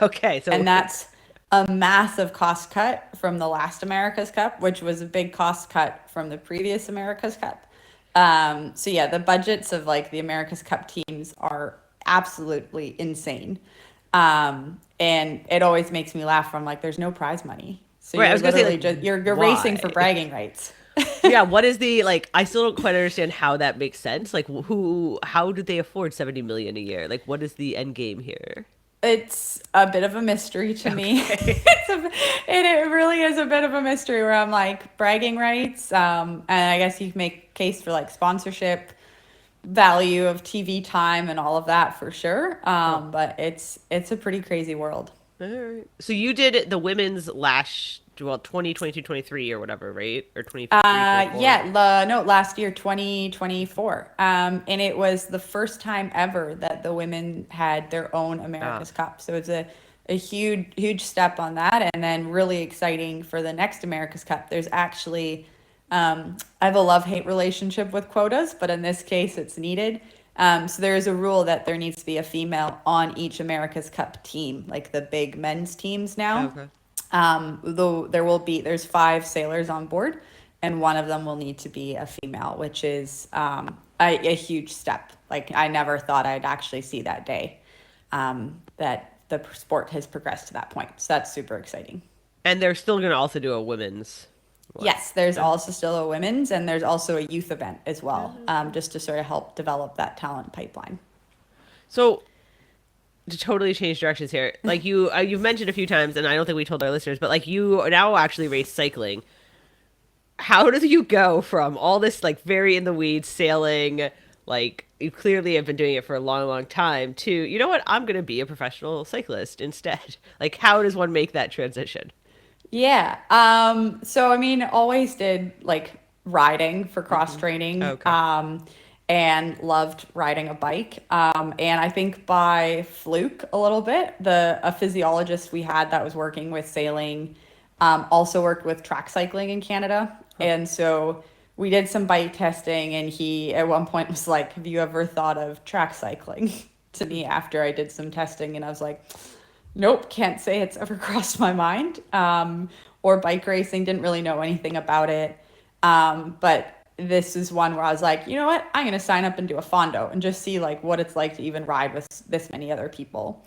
Okay, and that's a massive cost cut from the last America's Cup, which was a big cost cut from the previous America's Cup. The budgets of like the America's Cup teams are absolutely insane. And it always makes me laugh from like, there's no prize money. So right, you're I was gonna say, like, you're racing for bragging rights. Yeah, what is the like? I still don't quite understand how that makes sense. Like, how did they afford 70 million a year? Like, what is the end game here? It's a bit of a mystery to me. It really is a bit of a mystery where I'm like bragging rights. And I guess you can make a case for like sponsorship, value of TV time, and all of that for sure. But it's a pretty crazy world. All right. So you did the women's 2022-23 or whatever, right? Or 23, 24? Last year, 2024. And it was the first time ever that the women had their own America's Cup. So it's a huge step on that. And then really exciting for the next America's Cup. There's actually, I have a love-hate relationship with quotas, but in this case, it's needed. So there is a rule that there needs to be a female on each America's Cup team, like the big men's teams now. Okay. Though there's 5 sailors on board, and one of them will need to be a female, which is a huge step. Like I never thought I'd actually see that day, that the sport has progressed to that point. So that's super exciting. And they're still going to also do a women's one. Yes, there's also still a women's, and there's also a youth event as well, just to sort of help develop that talent pipeline. So to totally change directions here, like you've mentioned a few times, and I don't think we told our listeners, but like you now actually race cycling. How do you go from all this like very in the weeds sailing, like you clearly have been doing it for a long time, to, you know what, I'm going to be a professional cyclist instead? Like, how does one make that transition? Yeah. So I mean, always did like riding for cross training. Okay. And loved riding a bike. And I think by fluke a little bit, a physiologist we had that was working with sailing, also worked with track cycling in Canada. And so we did some bike testing, and he at one point was like, have you ever thought of track cycling to me after I did some testing? And I was like, Nope, can't say it's ever crossed my mind. Or bike racing, didn't really know anything about it. But this is one where I was like, you know what? I'm going to sign up and do a fondo and just see like what it's like to even ride with this many other people.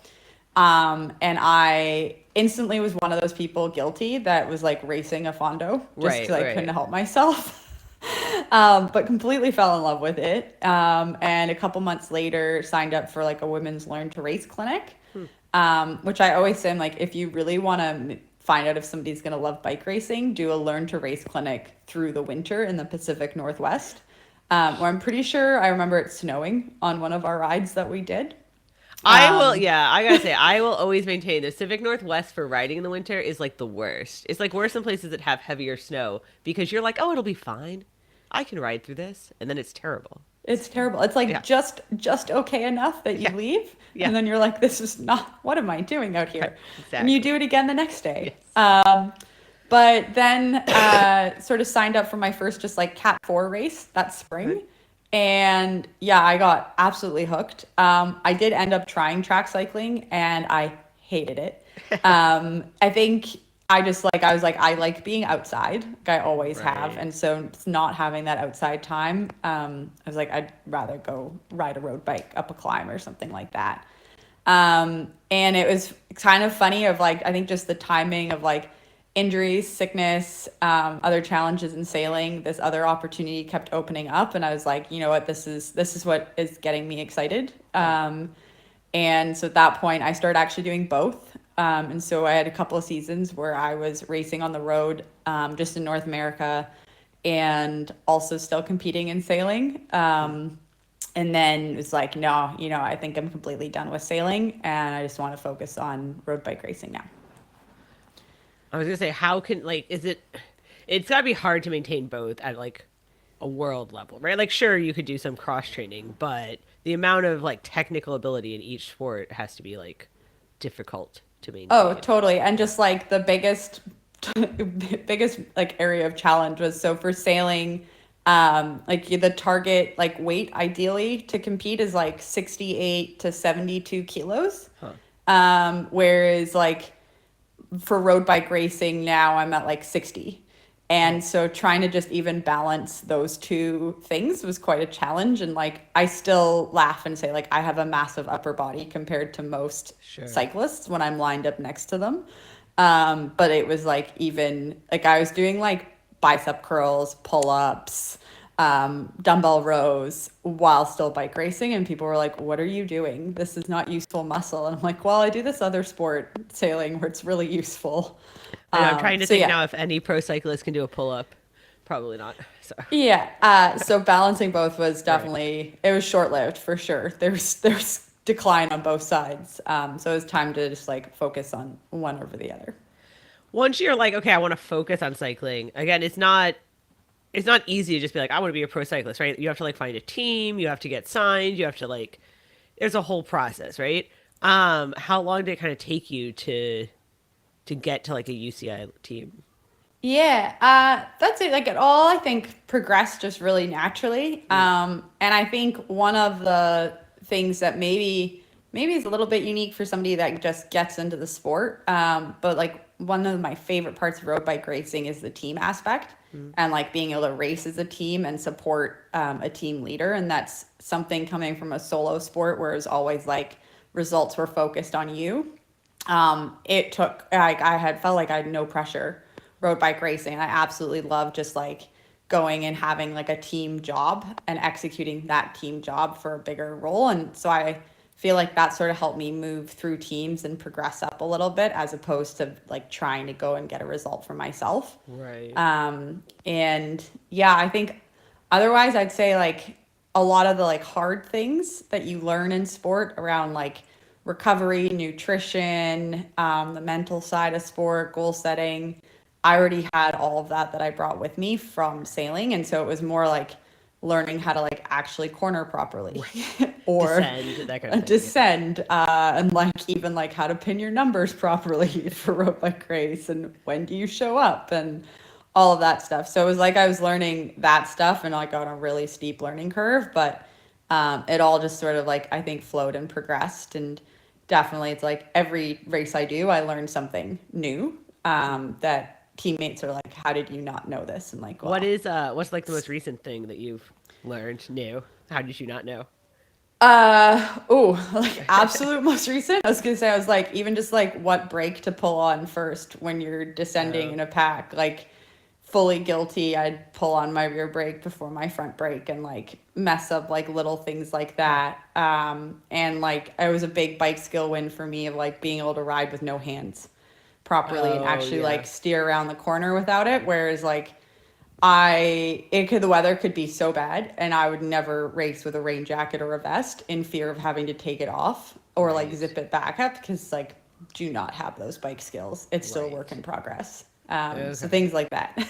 And I instantly was one of those people guilty that was like racing a fondo just because I couldn't help myself. But completely fell in love with it. And a couple months later, signed up for like a women's learn to race clinic, which I always say, I'm like, if you really want to find out if somebody's going to love bike racing, do a learn to race clinic through the winter in the Pacific Northwest, where I'm pretty sure I remember it snowing on one of our rides that we did. I gotta say, I will always maintain the Pacific Northwest for riding in the winter is like the worst. It's like worse in places that have heavier snow because you're like, oh, it'll be fine. I can ride through this. And then it's terrible. It's terrible. It's like just okay enough that you leave. And then you're like, this is not, what am I doing out here? Exactly. And you do it again the next day. Yes. But then sort of signed up for my first just like Cat 4 race that spring. Mm-hmm. And yeah, I got absolutely hooked. I did end up trying track cycling and I hated it. I think I was like, I like being outside. Like I always have. And so not having that outside time, I was like, I'd rather go ride a road bike up a climb or something like that. And it was kind of funny of like, I think just the timing of like, injuries, sickness, other challenges in sailing, this other opportunity kept opening up. And I was like, you know what, this is what is getting me excited. And so at that point I started actually doing both. And so I had a couple of seasons where I was racing on the road, just in North America and also still competing in sailing. And then it was like, no, you know, I think I'm completely done with sailing and I just want to focus on road bike racing now. I was gonna say, how can it's gotta be hard to maintain both at like a world level, right? Like, sure, you could do some cross training, but the amount of like technical ability in each sport has to be like difficult to maintain. Oh, totally. And just like the biggest like area of challenge was, so for sailing, like the target like weight ideally to compete is like 68 to 72 kilos. Whereas like for road bike racing now I'm at like 60. And so trying to just even balance those two things was quite a challenge. And like, I still laugh and say like, I have a massive upper body compared to most cyclists when I'm lined up next to them. But it was like, even like I was doing like bicep curls, pull-ups, dumbbell rows while still bike racing, and people were like, what are you doing? This is not useful muscle. And I'm like, well, I do this other sport, sailing, where it's really useful. And I'm trying to think now if any pro cyclist can do a pull-up. Probably not. So so balancing both was definitely it was short-lived for sure. There's decline on both sides, so it was time to just like focus on one over the other. Once you're like, okay, I want to focus on cycling again, it's not easy to just be like, I want to be a pro cyclist, right? You have to like find a team, you have to get signed, you have to like, there's a whole process, right? How long did it kind of take you to get to like a UCI team? Yeah, that's it. Like it all, I think, progressed just really naturally. And I think one of the things that maybe is a little bit unique for somebody that just gets into the sport, but like one of my favorite parts of road bike racing is the team aspect. And like being able to race as a team and support a team leader. And that's something coming from a solo sport where it's always like results were focused on you. It took, I had felt like I had no pressure road bike racing. I absolutely love just like going and having like a team job and executing that team job for a bigger role. And so I feel like that sort of helped me move through teams and progress up a little bit, as opposed to like trying to go and get a result for myself. Right. And yeah, I think otherwise I'd say like a lot of the like hard things that you learn in sport around like recovery, nutrition, the mental side of sport, goal setting, I already had all of that I brought with me from sailing. And so it was more like learning how to like actually corner properly or descend, that kind of thing. Descend, and like even like how to pin your numbers properly for road bike race, and when do you show up, and all of that stuff. So it was like I was learning that stuff and like on a really steep learning curve, but it all just sort of like I think flowed and progressed. And definitely it's like every race I do, I learn something new that teammates are like, how did you not know this? And like, well, what's like the most recent thing that you've learned new? How did you not know? like absolute most recent. I was gonna say, I was like, even just like what brake to pull on first when you're descending in a pack, like fully guilty. I'd pull on my rear brake before my front brake and like mess up like little things like that. And like it was a big bike skill win for me of like being able to ride with no hands properly and actually like steer around the corner without it. Whereas like the weather could be so bad and I would never race with a rain jacket or a vest in fear of having to take it off or like zip it back up because like do not have those bike skills. It's still a work in progress. So things like that.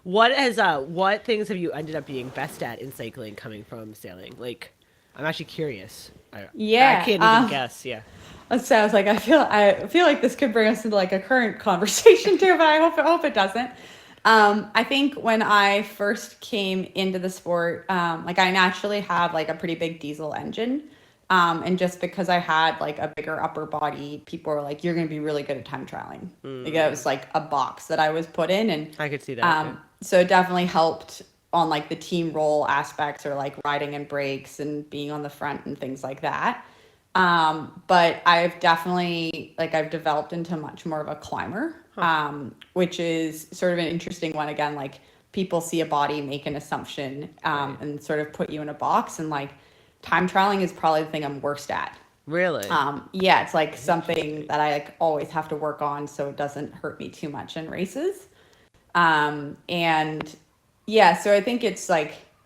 What things have you ended up being best at in cycling coming from sailing? Like, I'm actually curious. I can't even guess. Yeah. So I was like, I feel like this could bring us into like a current conversation too, but I hope it doesn't. I think when I first came into the sport, like I naturally have like a pretty big diesel engine. And just because I had like a bigger upper body, people were like, you're going to be really good at time trialing. Like it was like a box that I was put in. And I could see that. So it definitely helped on like the team role aspects or like riding in breaks and being on the front and things like that. But I've definitely I've developed into much more of a climber, which is sort of an interesting one. Again, like people see a body, make an assumption, and sort of put you in a box. And like time trialing is probably the thing I'm worst at. Really? Yeah, it's like something that I like always have to work on so it doesn't hurt me too much in races. And yeah, so I think it's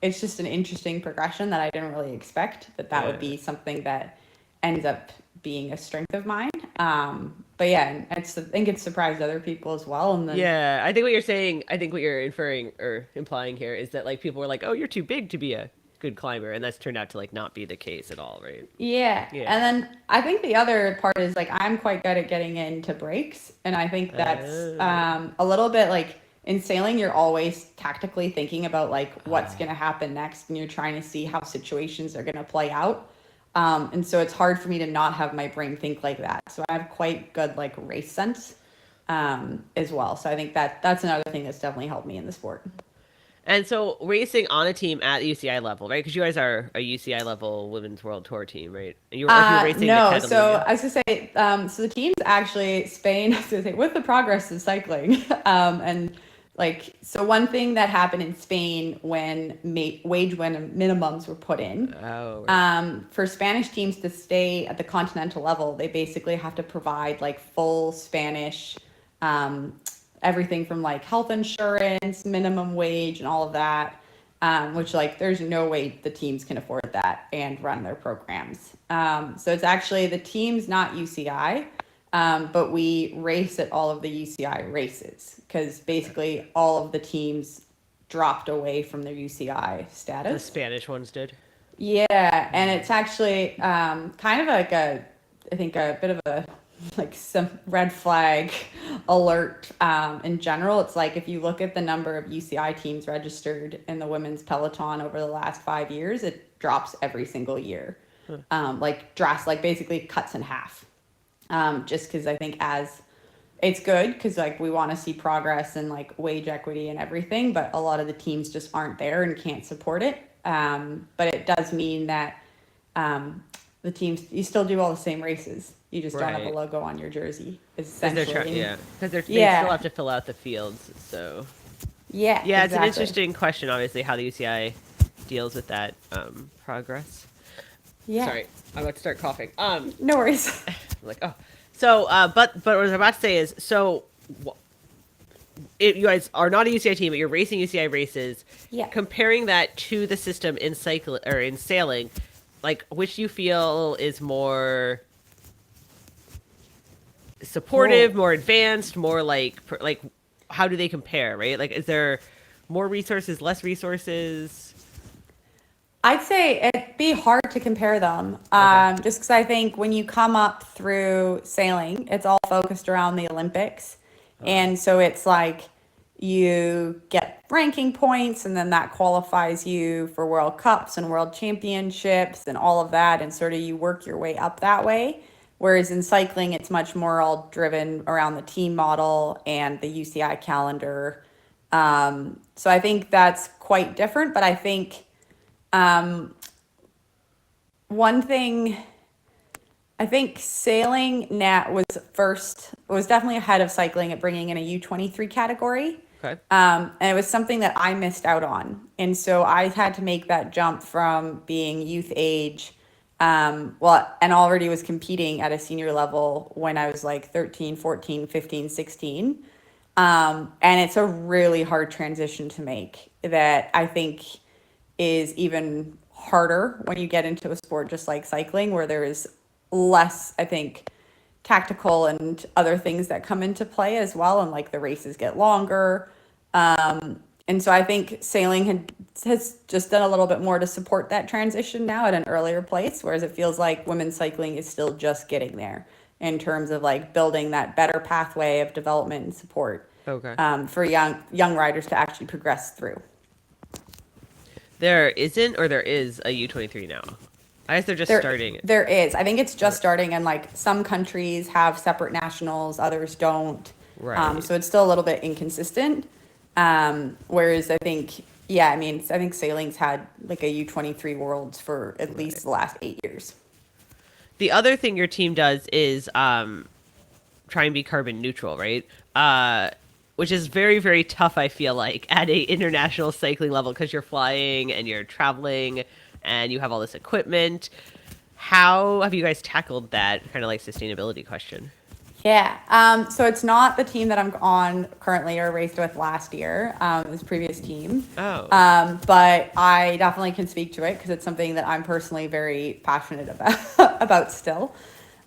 just an interesting progression that I didn't really expect that would be something that ends up being a strength of mine. But yeah, I think it's surprised other people as well. And then, I think what you're inferring or implying here is that like people were like, oh, you're too big to be a good climber. And that's turned out to like not be the case at all, right? Yeah. And then I think the other part is like, I'm quite good at getting into breaks. And I think that's a little bit like in sailing, you're always tactically thinking about like what's going to happen next. And you're trying to see how situations are going to play out. And so it's hard for me to not have my brain think like that. So I have quite good like race sense as well. So I think that's another thing that's definitely helped me in the sport. And so racing on a team at UCI level, right? Because you guys are a UCI level Women's World Tour team, right? You're racing no, the so I was going to say, so the team's actually Spain, I was going to say, with the progress of cycling. And like, so one thing that happened in Spain when wage minimums were put in, for Spanish teams to stay at the continental level, they basically have to provide like full Spanish, everything from like health insurance, minimum wage, and all of that, which like there's no way the teams can afford that and run their programs. So it's actually the team's not UCI. But we race at all of the UCI races because basically all of the teams dropped away from their UCI status. The Spanish ones did. Yeah, and it's actually kind of like I think a bit of a like some red flag alert in general. It's like if you look at the number of UCI teams registered in the women's peloton over the last 5 years, it drops every single year. Basically cuts in half. Just because I think it's good because like we want to see progress and like wage equity and everything, but a lot of the teams just aren't there and can't support it. But it does mean that the teams, you still do all the same races. You just don't have a logo on your jersey. Essentially, because they still have to fill out the fields. So yeah, it's an interesting question. Obviously, how the UCI deals with that progress. Yeah. Sorry, I'm about to start coughing. No worries. Like, oh, so, but what I was about to say is, so, you guys are not a UCI team, but you're racing UCI races. Yeah. Comparing that to the system in in sailing, like, which do you feel is more supportive, more advanced, more like, how do they compare, right? Like, is there more resources, less resources? I'd say it'd be hard to compare them, just because I think when you come up through sailing, it's all focused around the Olympics. And so it's like you get ranking points and then that qualifies you for World Cups and World Championships and all of that. And sort of you work your way up that way. Whereas in cycling, it's much more all driven around the team model and the UCI calendar. So I think that's quite different. But I think one thing, I think sailing was definitely ahead of cycling at bringing in a U23 category. Okay. And it was something that I missed out on. And so I had to make that jump from being youth age, and already was competing at a senior level when I was like 13, 14, 15, 16. And it's a really hard transition to make that I think is even harder when you get into a sport just like cycling, where there is less, I think, tactical and other things that come into play as well, and like the races get longer. And so I think sailing has just done a little bit more to support that transition now at an earlier place, whereas it feels like women's cycling is still just getting there in terms of like building that better pathway of development and support for young riders to actually progress through. There isn't, or there is a U23 now? I guess they're just starting it. There is. I think it's just starting, and like some countries have separate nationals, others don't. Right. So it's still a little bit inconsistent. Whereas I think sailing's had like a U23 Worlds for at least the last 8 years. The other thing your team does is try and be carbon neutral, right? Which is very, very tough, I feel like, at a international cycling level, because you're flying and you're traveling and you have all this equipment. How have you guys tackled that kind of like sustainability question? Yeah. So it's not the team that I'm on currently or raced with last year, this previous team. Oh. But I definitely can speak to it because it's something that I'm personally very passionate about still.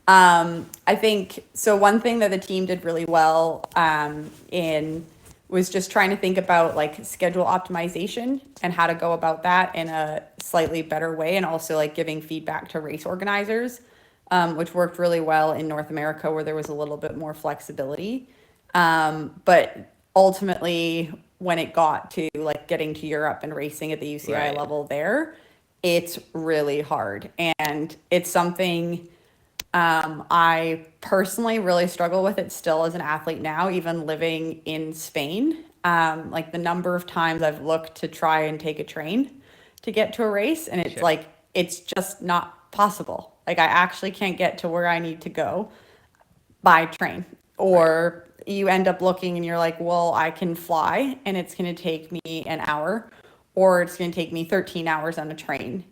I think, so one thing that the team did really well was just trying to think about like schedule optimization and how to go about that in a slightly better way, and also like giving feedback to race organizers, which worked really well in North America where there was a little bit more flexibility. But ultimately, when it got to like getting to Europe and racing at the UCI level there, it's really hard. And it's something I personally really struggle with it still as an athlete now, even living in Spain. Like the number of times I've looked to try and take a train to get to a race, and it's like, it's just not possible. Like I actually can't get to where I need to go by train. Or you end up looking and you're like, well, I can fly and it's going to take me an hour, or it's going to take me 13 hours on a train,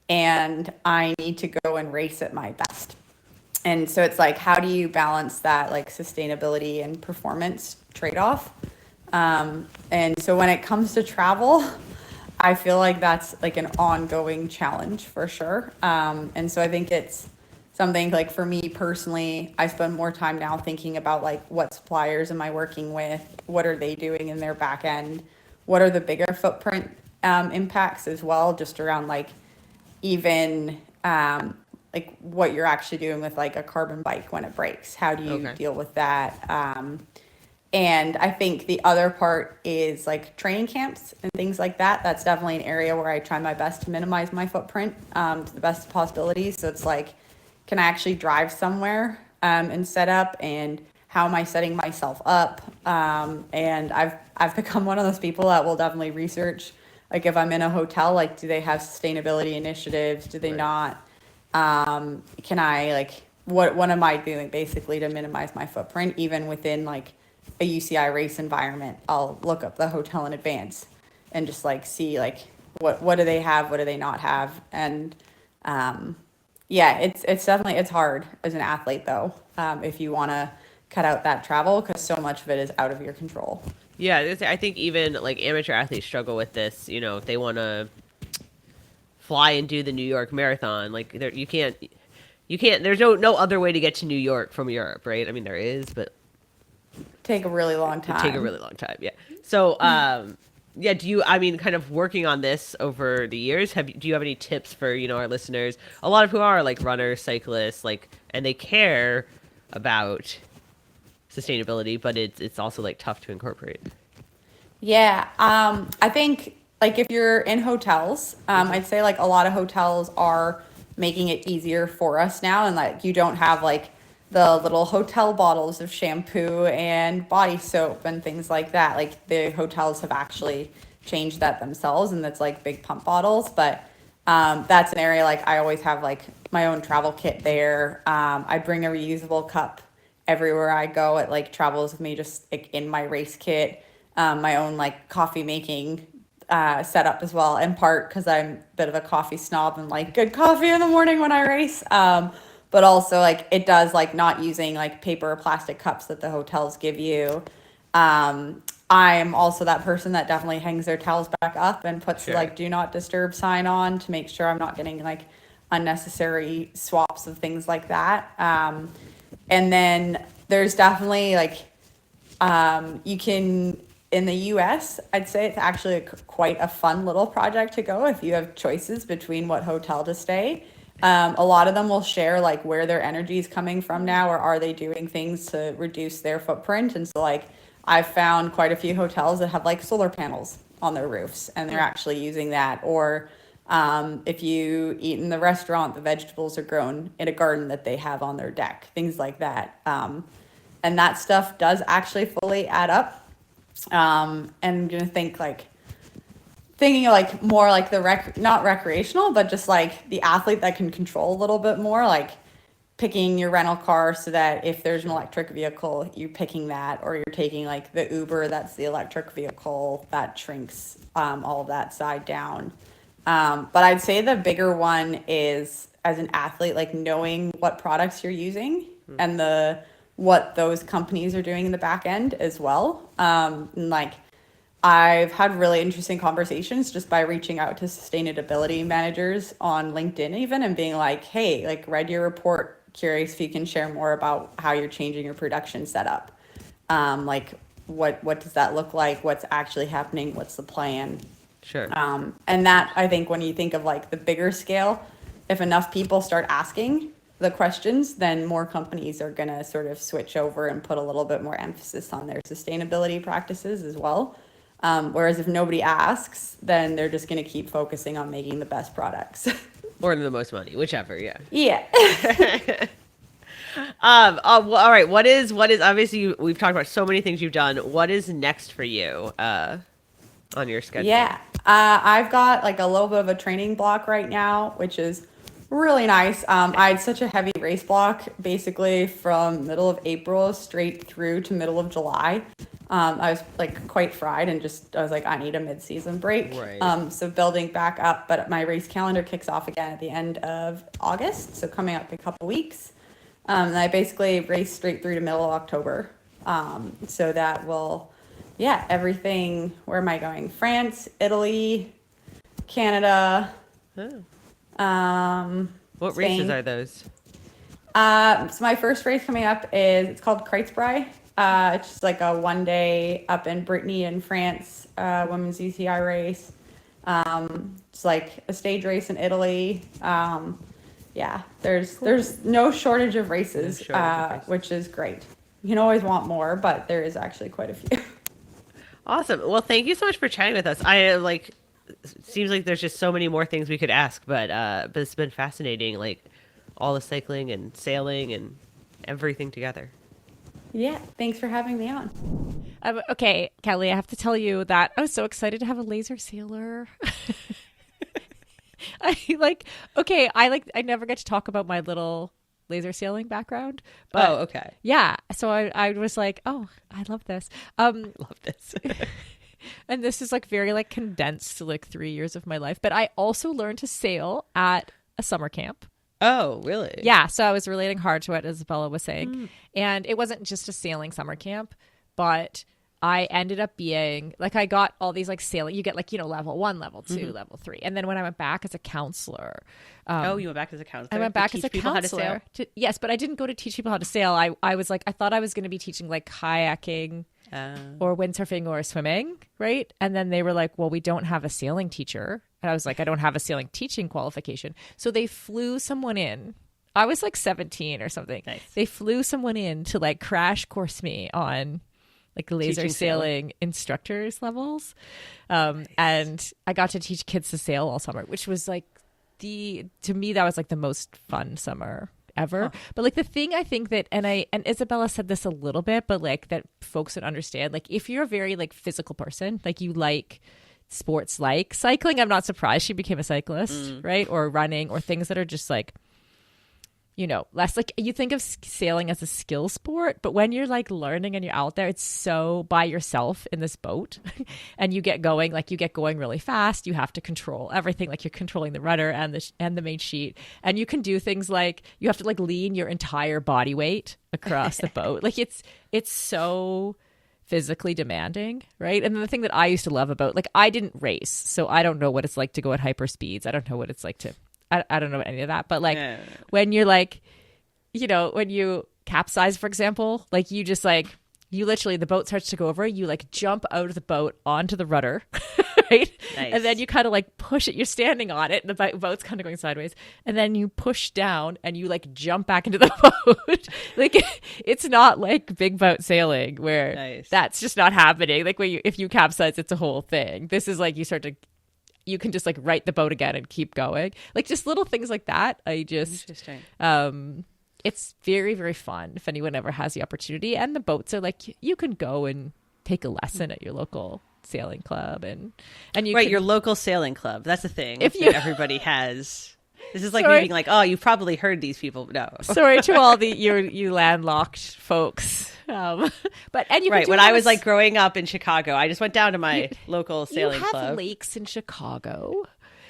and I need to go and race at my best. And so it's like, how do you balance that like sustainability and performance trade-off? And so when it comes to travel, I feel like that's like an ongoing challenge for sure. And so I think it's something like for me personally, I spend more time now thinking about like what suppliers am I working with? What are they doing in their back end? What are the bigger footprint impacts as well, just around like even like what you're actually doing with like a carbon bike when it breaks. How do you deal with that? And I think the other part is like training camps and things like that. That's definitely an area where I try my best to minimize my footprint to the best of possibilities. So it's like, can I actually drive somewhere and set up, and how am I setting myself up? And I've become one of those people that will definitely research, like if I'm in a hotel, like do they have sustainability initiatives? Do they not? Can I like, what am I doing basically to minimize my footprint even within like a UCI race environment? I'll look up the hotel in advance and just like see like what do they have, what do they not have? And yeah, it's definitely, it's hard as an athlete though, if you want to cut out that travel, because so much of it is out of your control. Yeah, I think even like amateur athletes struggle with this. You know, if they want to fly and do the New York Marathon, like you can't. There's no other way to get to New York from Europe, right? I mean, there is, but take a really long time. Yeah. So, yeah. Kind of working on this over the years, do you have any tips for our listeners? A lot of who are like runners, cyclists, like, and they care about sustainability, but it's also like tough to incorporate. Yeah. I think like if you're in hotels, I'd say like a lot of hotels are making it easier for us now, and like you don't have like the little hotel bottles of shampoo and body soap and things like that. Like the hotels have actually changed that themselves, and that's like big pump bottles. But that's an area like I always have like my own travel kit there. I bring a reusable cup everywhere I go. It like travels with me just like in my race kit. My own like coffee making setup as well, in part because I'm a bit of a coffee snob and like good coffee in the morning when I race. But also like it does like not using like paper or plastic cups that the hotels give you. I'm also that person that definitely hangs their towels back up and puts the like do not disturb sign on to make sure I'm not getting like unnecessary swaps of things like that. And then there's definitely like you can in the US, I'd say it's actually quite a fun little project to go if you have choices between what hotel to stay. A lot of them will share like where their energy is coming from now, or are they doing things to reduce their footprint. And so like I've found quite a few hotels that have like solar panels on their roofs and they're actually using that. Or if you eat in the restaurant, the vegetables are grown in a garden that they have on their deck, things like that. And that stuff does actually fully add up. And I'm gonna thinking like more like the not recreational, but just like the athlete that can control a little bit more, like picking your rental car so that if there's an electric vehicle, you're picking that, or you're taking like the Uber that's the electric vehicle that shrinks all of that side down. But I'd say the bigger one is as an athlete, like knowing what products you're using and what those companies are doing in the back end as well. And like I've had really interesting conversations just by reaching out to sustainability managers on LinkedIn even and being like, hey, like read your report, curious if you can share more about how you're changing your production setup. Like what does that look like? What's actually happening? What's the plan? Sure. And that, I think when you think of like the bigger scale, if enough people start asking the questions, then more companies are going to sort of switch over and put a little bit more emphasis on their sustainability practices as well. Whereas if nobody asks, then they're just going to keep focusing on making the best products. Or the most money, whichever, yeah. Yeah. Well, all right. What is obviously we've talked about so many things you've done. What is next for you on your schedule? Yeah. I've got like a little bit of a training block right now, which is really nice. I had such a heavy race block basically from middle of April straight through to middle of July. I was like quite fried and I was like, I need a mid-season break. Right. So building back up, but my race calendar kicks off again at the end of August. So coming up in a couple weeks. And I basically race straight through to middle of October. So that will, everything. Where am I going? France, Italy, Canada. Oh. What Spain. races are those? So my first race coming up it's called Kreuzbrei. It's just like a 1 day up in Brittany in France, women's UCI race. It's like a stage race in Italy. There's no shortage of races, which is great. You can always want more, but there is actually quite a few. Awesome. Well, thank you so much for chatting with us. Seems like there's just so many more things we could ask, but it's been fascinating, like all the cycling and sailing and everything together. Yeah, thanks for having me on. Okay, Kelly, I have to tell you that I was so excited to have a laser sailor. I never get to talk about my little laser sailing background. But okay. Yeah, so I was like, oh, I love this. Love this. And this is like very like condensed to like 3 years of my life. But I also learned to sail at a summer camp. Oh, really? Yeah. So I was relating hard to what Isabella was saying. And it wasn't just a sailing summer camp, but I ended up being like, I got all these like sailing, you get like, level 1, level 2, level 3. And then when I went back as a counselor. You went back as a counselor? I went back as a counselor. Yes, but I didn't go to teach people how to sail. I was like, I thought I was going to be teaching like kayaking or windsurfing or swimming. Right. And then they were like, well, we don't have a sailing teacher. And I was like, I don't have a sailing teaching qualification. So they flew someone in. I was like 17 or something. Nice. They flew someone in to like crash course me on like laser teaching sailing instructors levels. And I got to teach kids to sail all summer, which was like to me, that was like the most fun summer ever. But like the thing I think that, and Isabella said this a little bit, but like that folks would understand, like if you're a very like physical person, like you like sports like cycling, I'm not surprised she became a cyclist, right? Or running, or things that are just like, you know, less like you think of sailing as a skill sport, but when you're like learning and you're out there, it's so by yourself in this boat and you get going really fast. You have to control everything. Like you're controlling the rudder and the main sheet. And you can do things like you have to like lean your entire body weight across the boat. Like it's so physically demanding, right? And then the thing that I used to love about, like I didn't race, so I don't know what it's like to go at hyper speeds. I don't know what it's like to I don't know any of that, but like when you're like, you know, when you capsize, for example, like you just like, you literally, the boat starts to go over, you like jump out of the boat onto the rudder, right? Nice. And then you kind of like push it, you're standing on it, and the boat's kind of going sideways. And then you push down and you like jump back into the boat. Like it's not like big boat sailing where that's just not happening. Like when if you capsize, it's a whole thing. This is like you can just like right the boat again and keep going. Like just little things like that. Interesting. It's very, very fun if anyone ever has the opportunity. And the boats are like, you can go and take a lesson at your local sailing club and you your local sailing club. That's the thing. If everybody has. This is like me being like, oh, you've probably heard these people. No. Sorry to all you landlocked folks. But when I was like growing up in Chicago, I just went down to my local sailing club. You have lakes in Chicago,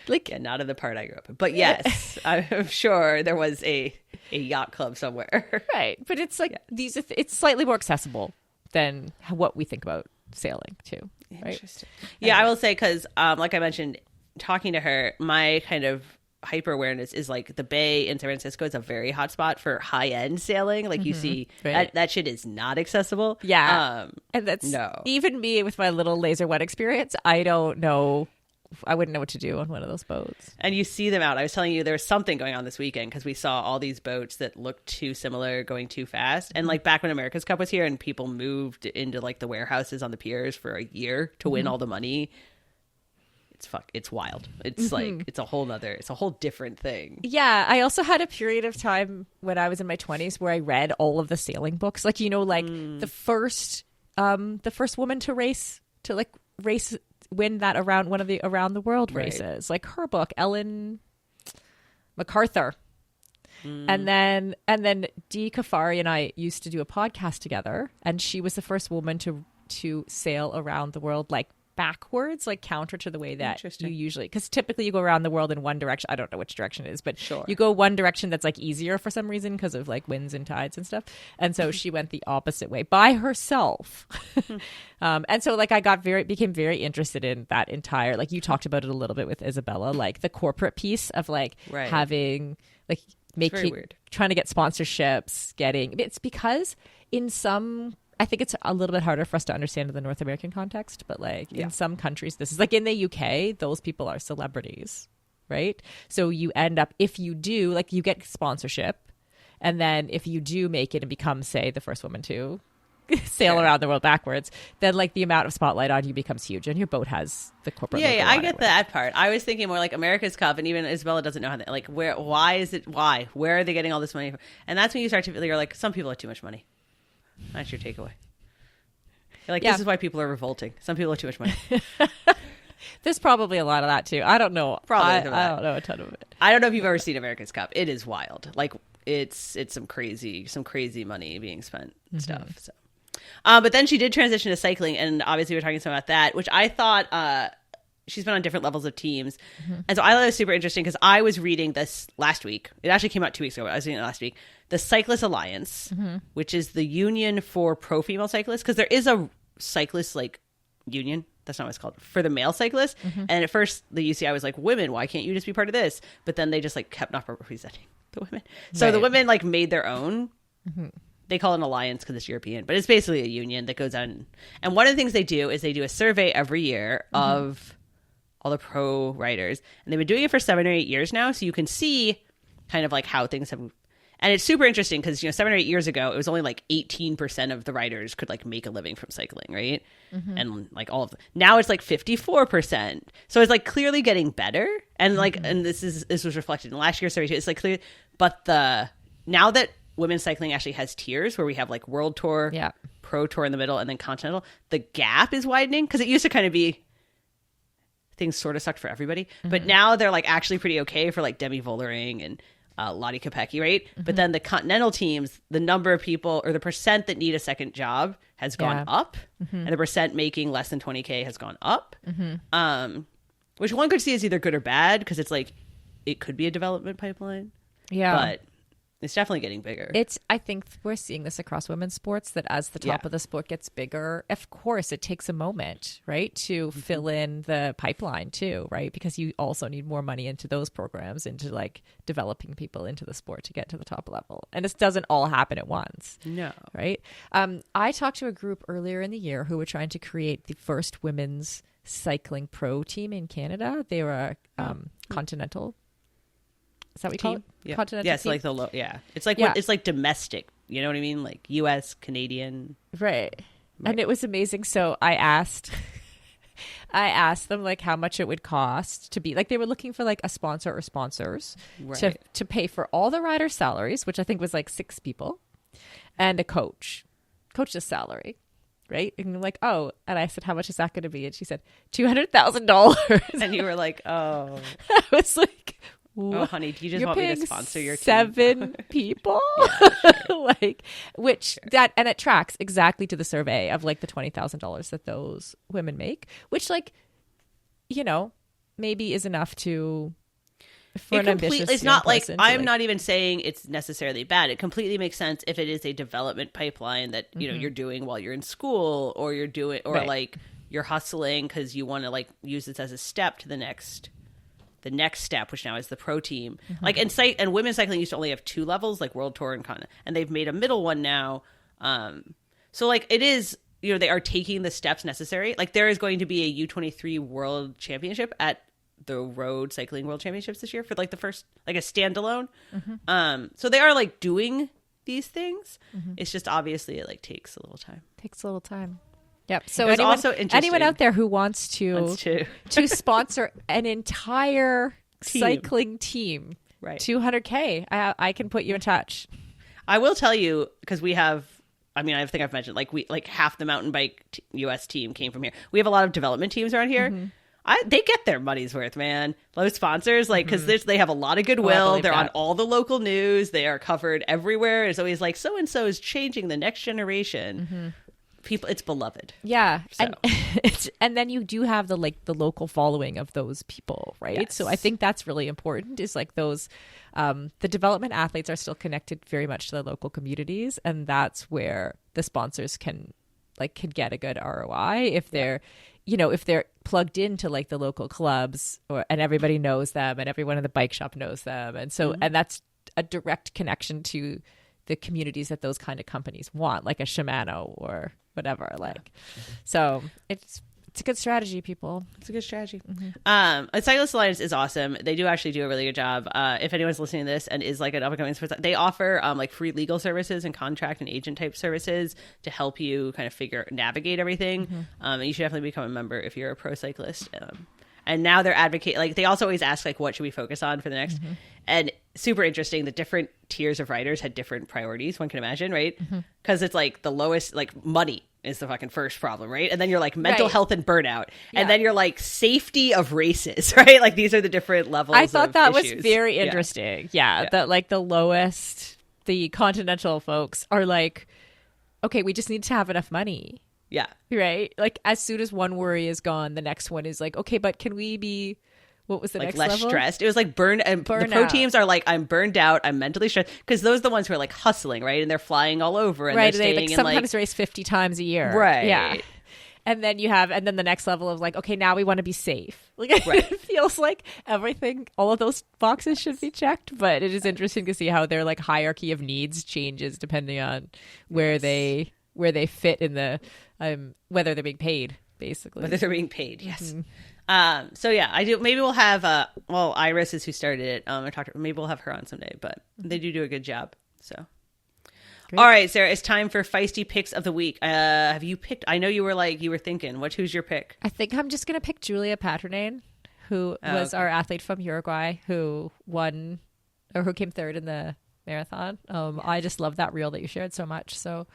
like not in the part I grew up in, but yes, I'm sure there was a yacht club somewhere. Right, but it's like it's slightly more accessible than what we think about sailing too. Right? Interesting. Yeah, I will say because, like I mentioned, talking to her, my kind of hyper awareness is like the Bay in San Francisco is a very hot spot for high end sailing. Like you see that shit is not accessible. Yeah. And that's even me with my little laser wet experience. I don't know. I wouldn't know what to do on one of those boats. And you see them out. I was telling you there's something going on this weekend because we saw all these boats that looked too similar going too fast. And like back when America's Cup was here and people moved into like the warehouses on the piers for a year to win all the money. It's wild. It's like it's a whole different thing. Yeah, I also had a period of time when I was in my 20s where I read all of the sailing books, like like the first woman to win that around one of the around the world races, like her book, Ellen MacArthur. And then Dee Kafari and I used to do a podcast together, and she was the first woman to sail around the world like backwards, like counter to the way that you usually, because typically you go around the world in one direction. I don't know which direction it is, but you go one direction that's like easier for some reason because of like winds and tides and stuff. And so she went the opposite way by herself. And so like I became very interested in that entire, like you talked about it a little bit with Isabella, like the corporate piece of like having like trying to get sponsorships, it's because I think it's a little bit harder for us to understand in the North American context, but like in some countries, this is like in the UK, those people are celebrities, right? So you end up, if you do, like you get sponsorship, and then if you do make it and become, say, the first woman to sail around the world backwards, then like the amount of spotlight on you becomes huge, and your boat has the corporate logo I get that part. I was thinking more like America's Cup, and even Isabella doesn't know how that, like where are they getting all this money from? And that's when you start to feel, you're like, some people have too much money. That's your takeaway. You're like, this is why people are revolting. Some people have too much money. There's probably a lot of that too. I don't know. I don't know a ton of it. I don't know if you've ever seen America's Cup. It is wild. Like it's some crazy money being spent and stuff. So, but then she did transition to cycling, and obviously we're talking some about that, which I thought she's been on different levels of teams. And so I thought it was super interesting because I was reading this last week. It actually came out 2 weeks ago. I was reading it last week. The Cyclist Alliance, which is the union for pro female cyclists, because there is a cyclist like union. That's not what it's called, for the male cyclists. And at first the UCI was like, women, why can't you just be part of this? But then they just like kept not representing the women. So the women like made their own. They call it an alliance because it's European, but it's basically a union that goes on. And one of the things they do is they do a survey every year of all the pro riders, and they've been doing it for 7 or 8 years now, so you can see kind of like how things have. And it's super interesting because 7 or 8 years ago it was only like 18% of the riders could like make a living from cycling, right? And like all of them now it's like 54%, so it's like clearly getting better. And like and this was reflected in last year's survey too. It's like clear, but the now that women's cycling actually has tiers where we have like World Tour, Pro Tour in the middle, and then Continental, the gap is widening because it used to kind of be things sort of sucked for everybody. But now they're like actually pretty okay for like Demi Vollering and Lottie Kopecky, right? But then the Continental teams, the number of people or the percent that need a second job has gone up, and the percent making less than 20K has gone up, which one could see as either good or bad because it's like it could be a development pipeline. Yeah. But it's definitely getting bigger. I think we're seeing this across women's sports, that as the top of the sport gets bigger, of course, it takes a moment, right, to fill in the pipeline too, right? Because you also need more money into those programs, into like developing people into the sport to get to the top level. And this doesn't all happen at once. No. Right? I talked to a group earlier in the year who were trying to create the first women's cycling pro team in Canada. They were a continental. Is that what we call it? Yeah. Continental yeah, it's team? like it's like it's like domestic. You know what I mean? Like U.S., Canadian. Right. And it was amazing. So I asked them like how much it would cost to be like, they were looking for like a sponsor or sponsors to pay for all the riders' salaries, which I think was like 6 people, and a coach's salary. Right. And I'm like, oh, and I said, how much is that going to be? And she said, $200,000. And you were like, oh. I was like, oh, honey, do you just want me to sponsor your team? 7 people? Like, which that, and it tracks exactly to the survey of like the $20,000 that those women make, which like, you know, maybe is enough to, for an ambitious it's not like, I'm like, not even saying it's necessarily bad. It completely makes sense if it is a development pipeline that, you know, you're doing while you're in school, or you're doing, or like you're hustling because you want to like use this as a step to the next step, which now is the pro team. Like, and women's cycling used to only have 2 levels, like World Tour and Continent, and they've made a middle one now. So like it is, you know, they are taking the steps necessary. Like there is going to be a U23 World Championship at the Road Cycling World Championships this year for like the first, like a standalone. So they are like doing these things. It's just obviously it like takes a little time. Yep. So anyone out there who wants to sponsor an entire cycling team, right, $200K, I can put you in touch. I will tell you, because we have, I mean, I think I've mentioned like half the mountain bike US team came from here. We have a lot of development teams around here. They get their money's worth, man. Those sponsors, like, because they have a lot of goodwill. They're on all the local news. They are covered everywhere. It's always like, so and so is changing the next generation. People, it's beloved. Yeah. So. And then you do have the local following of those people, right? Yes. So I think that's really important, is like those the development athletes are still connected very much to the local communities, and that's where the sponsors can get a good ROI if they're if they're plugged into like the local clubs, and everybody knows them and everyone in the bike shop knows them, and so and that's a direct connection to the communities that those kind of companies want, like a Shimano or whatever. So it's a good strategy, people. It's a good strategy. A Cyclist Alliance is awesome. They do actually do a really good job. If anyone's listening to this and is like an up-and-coming sports, they offer like free legal services and contract and agent type services to help you kind of navigate everything. And you should definitely become a member if you're a pro cyclist. And now they're advocating, like, they also always ask, like, what should we focus on for the next? And super interesting, the different tiers of riders had different priorities, one can imagine, right? Because it's like the lowest, like, money is the fucking first problem, right? And then you're like mental health and burnout. And then you're like safety of races, right? Like, these are the different levels. I thought that was very interesting. Yeah. That like the lowest, the continental folks are like, okay, we just need to have enough money. Yeah. Right? Like, as soon as one worry is gone, the next one is like, okay, but can we be, what was the next less level? Stressed. It was like the pro teams are like, I'm burned out, I'm mentally stressed, because those are the ones who are like hustling, right? And they're flying all over, and they're staying they sometimes race 50 times a year. Right. Yeah. And then and then the next level of like, okay, now we want to be safe. Like, it feels like everything, all of those boxes should be checked, but it is interesting to see how their like hierarchy of needs changes depending on where they fit in the whether they're being paid, basically. Whether they're being paid, yes. So yeah, I do. Maybe we'll have Iris is who started it. Maybe we'll have her on someday, but they do a good job. So, great. All right, Sarah, it's time for feisty picks of the week. Have you picked? I know you were thinking. Who's your pick? I think I'm just gonna pick Julia Paternain, who was our athlete from Uruguay, who won or who came third in the marathon. I just love that reel that you shared so much. So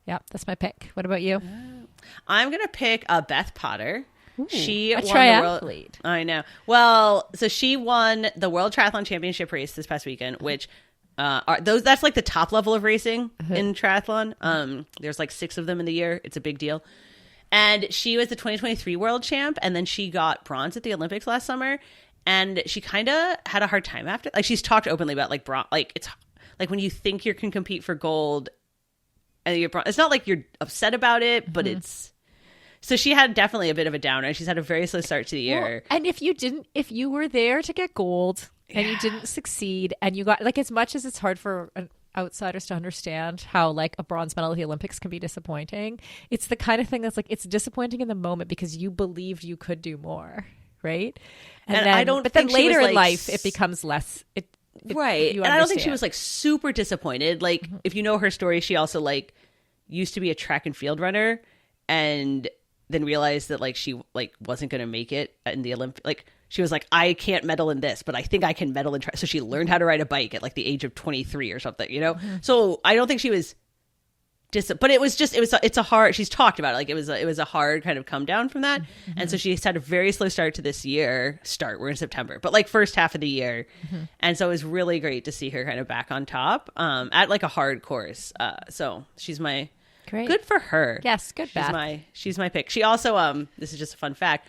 yeah, that's my pick. What about you? I'm going to pick Beth Potter. She a won triathlete. I know. Well, so she won the World Triathlon Championship race this past weekend, which that's like the top level of racing in triathlon. There's like 6 of them in the year. It's a big deal. And she was the 2023 world champ, and then she got bronze at the Olympics last summer. And she kind of had a hard time after. Like, she's talked openly about like bronze. Like, it's like when you think you can compete for gold, and you're bronze. It's not like you're upset about it, but it's. So she had definitely a bit of a downer. She's had a very slow start to the year. Well, and if you were there to get gold and you didn't succeed, and you got, like, as much as it's hard for outsiders to understand how like a bronze medal at the Olympics can be disappointing, it's the kind of thing that's like, it's disappointing in the moment because you believed you could do more, right? And then, I don't. But then later in like, life, it becomes less. Right, and I don't think she was like super disappointed. Like, if you know her story, she also like used to be a track and field runner, and then realized that like she like wasn't going to make it in the Olympic. Like, she was like, I can't medal in this, but I think I can medal in track. So she learned how to ride a bike at like the age of 23 or something, you know? So I don't think she was but it was it's a hard, she's talked about it. Like, it was a hard kind of come down from that. And so she's had a very slow start to this year. We're in September, but like first half of the year. And so it was really great to see her kind of back on top at like a hard course. So she's my, Great. Good for her. Yes, good. She's my pick. She also this is just a fun fact.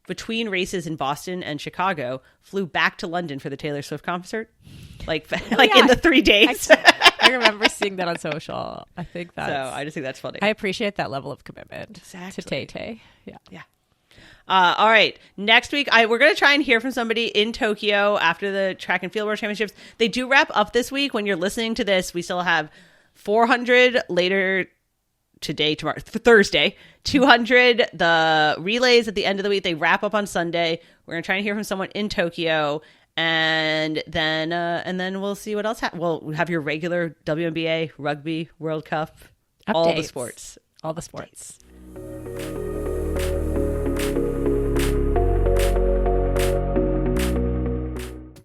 Between races in Boston and Chicago, flew back to London for the Taylor Swift concert, like in the 3 days. I remember seeing that on social. I think that's. So I just think that's funny. I appreciate that level of commitment Exactly. to Tay-Tay. Yeah. All right. Next week, we're going to try and hear from somebody in Tokyo after the Track and Field World Championships. They do wrap up this week. When you're listening to this, we still have 400 later today, tomorrow, Thursday, 200, the relays at the end of the week. They wrap up on Sunday. We're going to try and hear from someone in Tokyo, and then we'll see what else we'll have your regular WNBA, Rugby World Cup, Updates. all the sports. All the sports.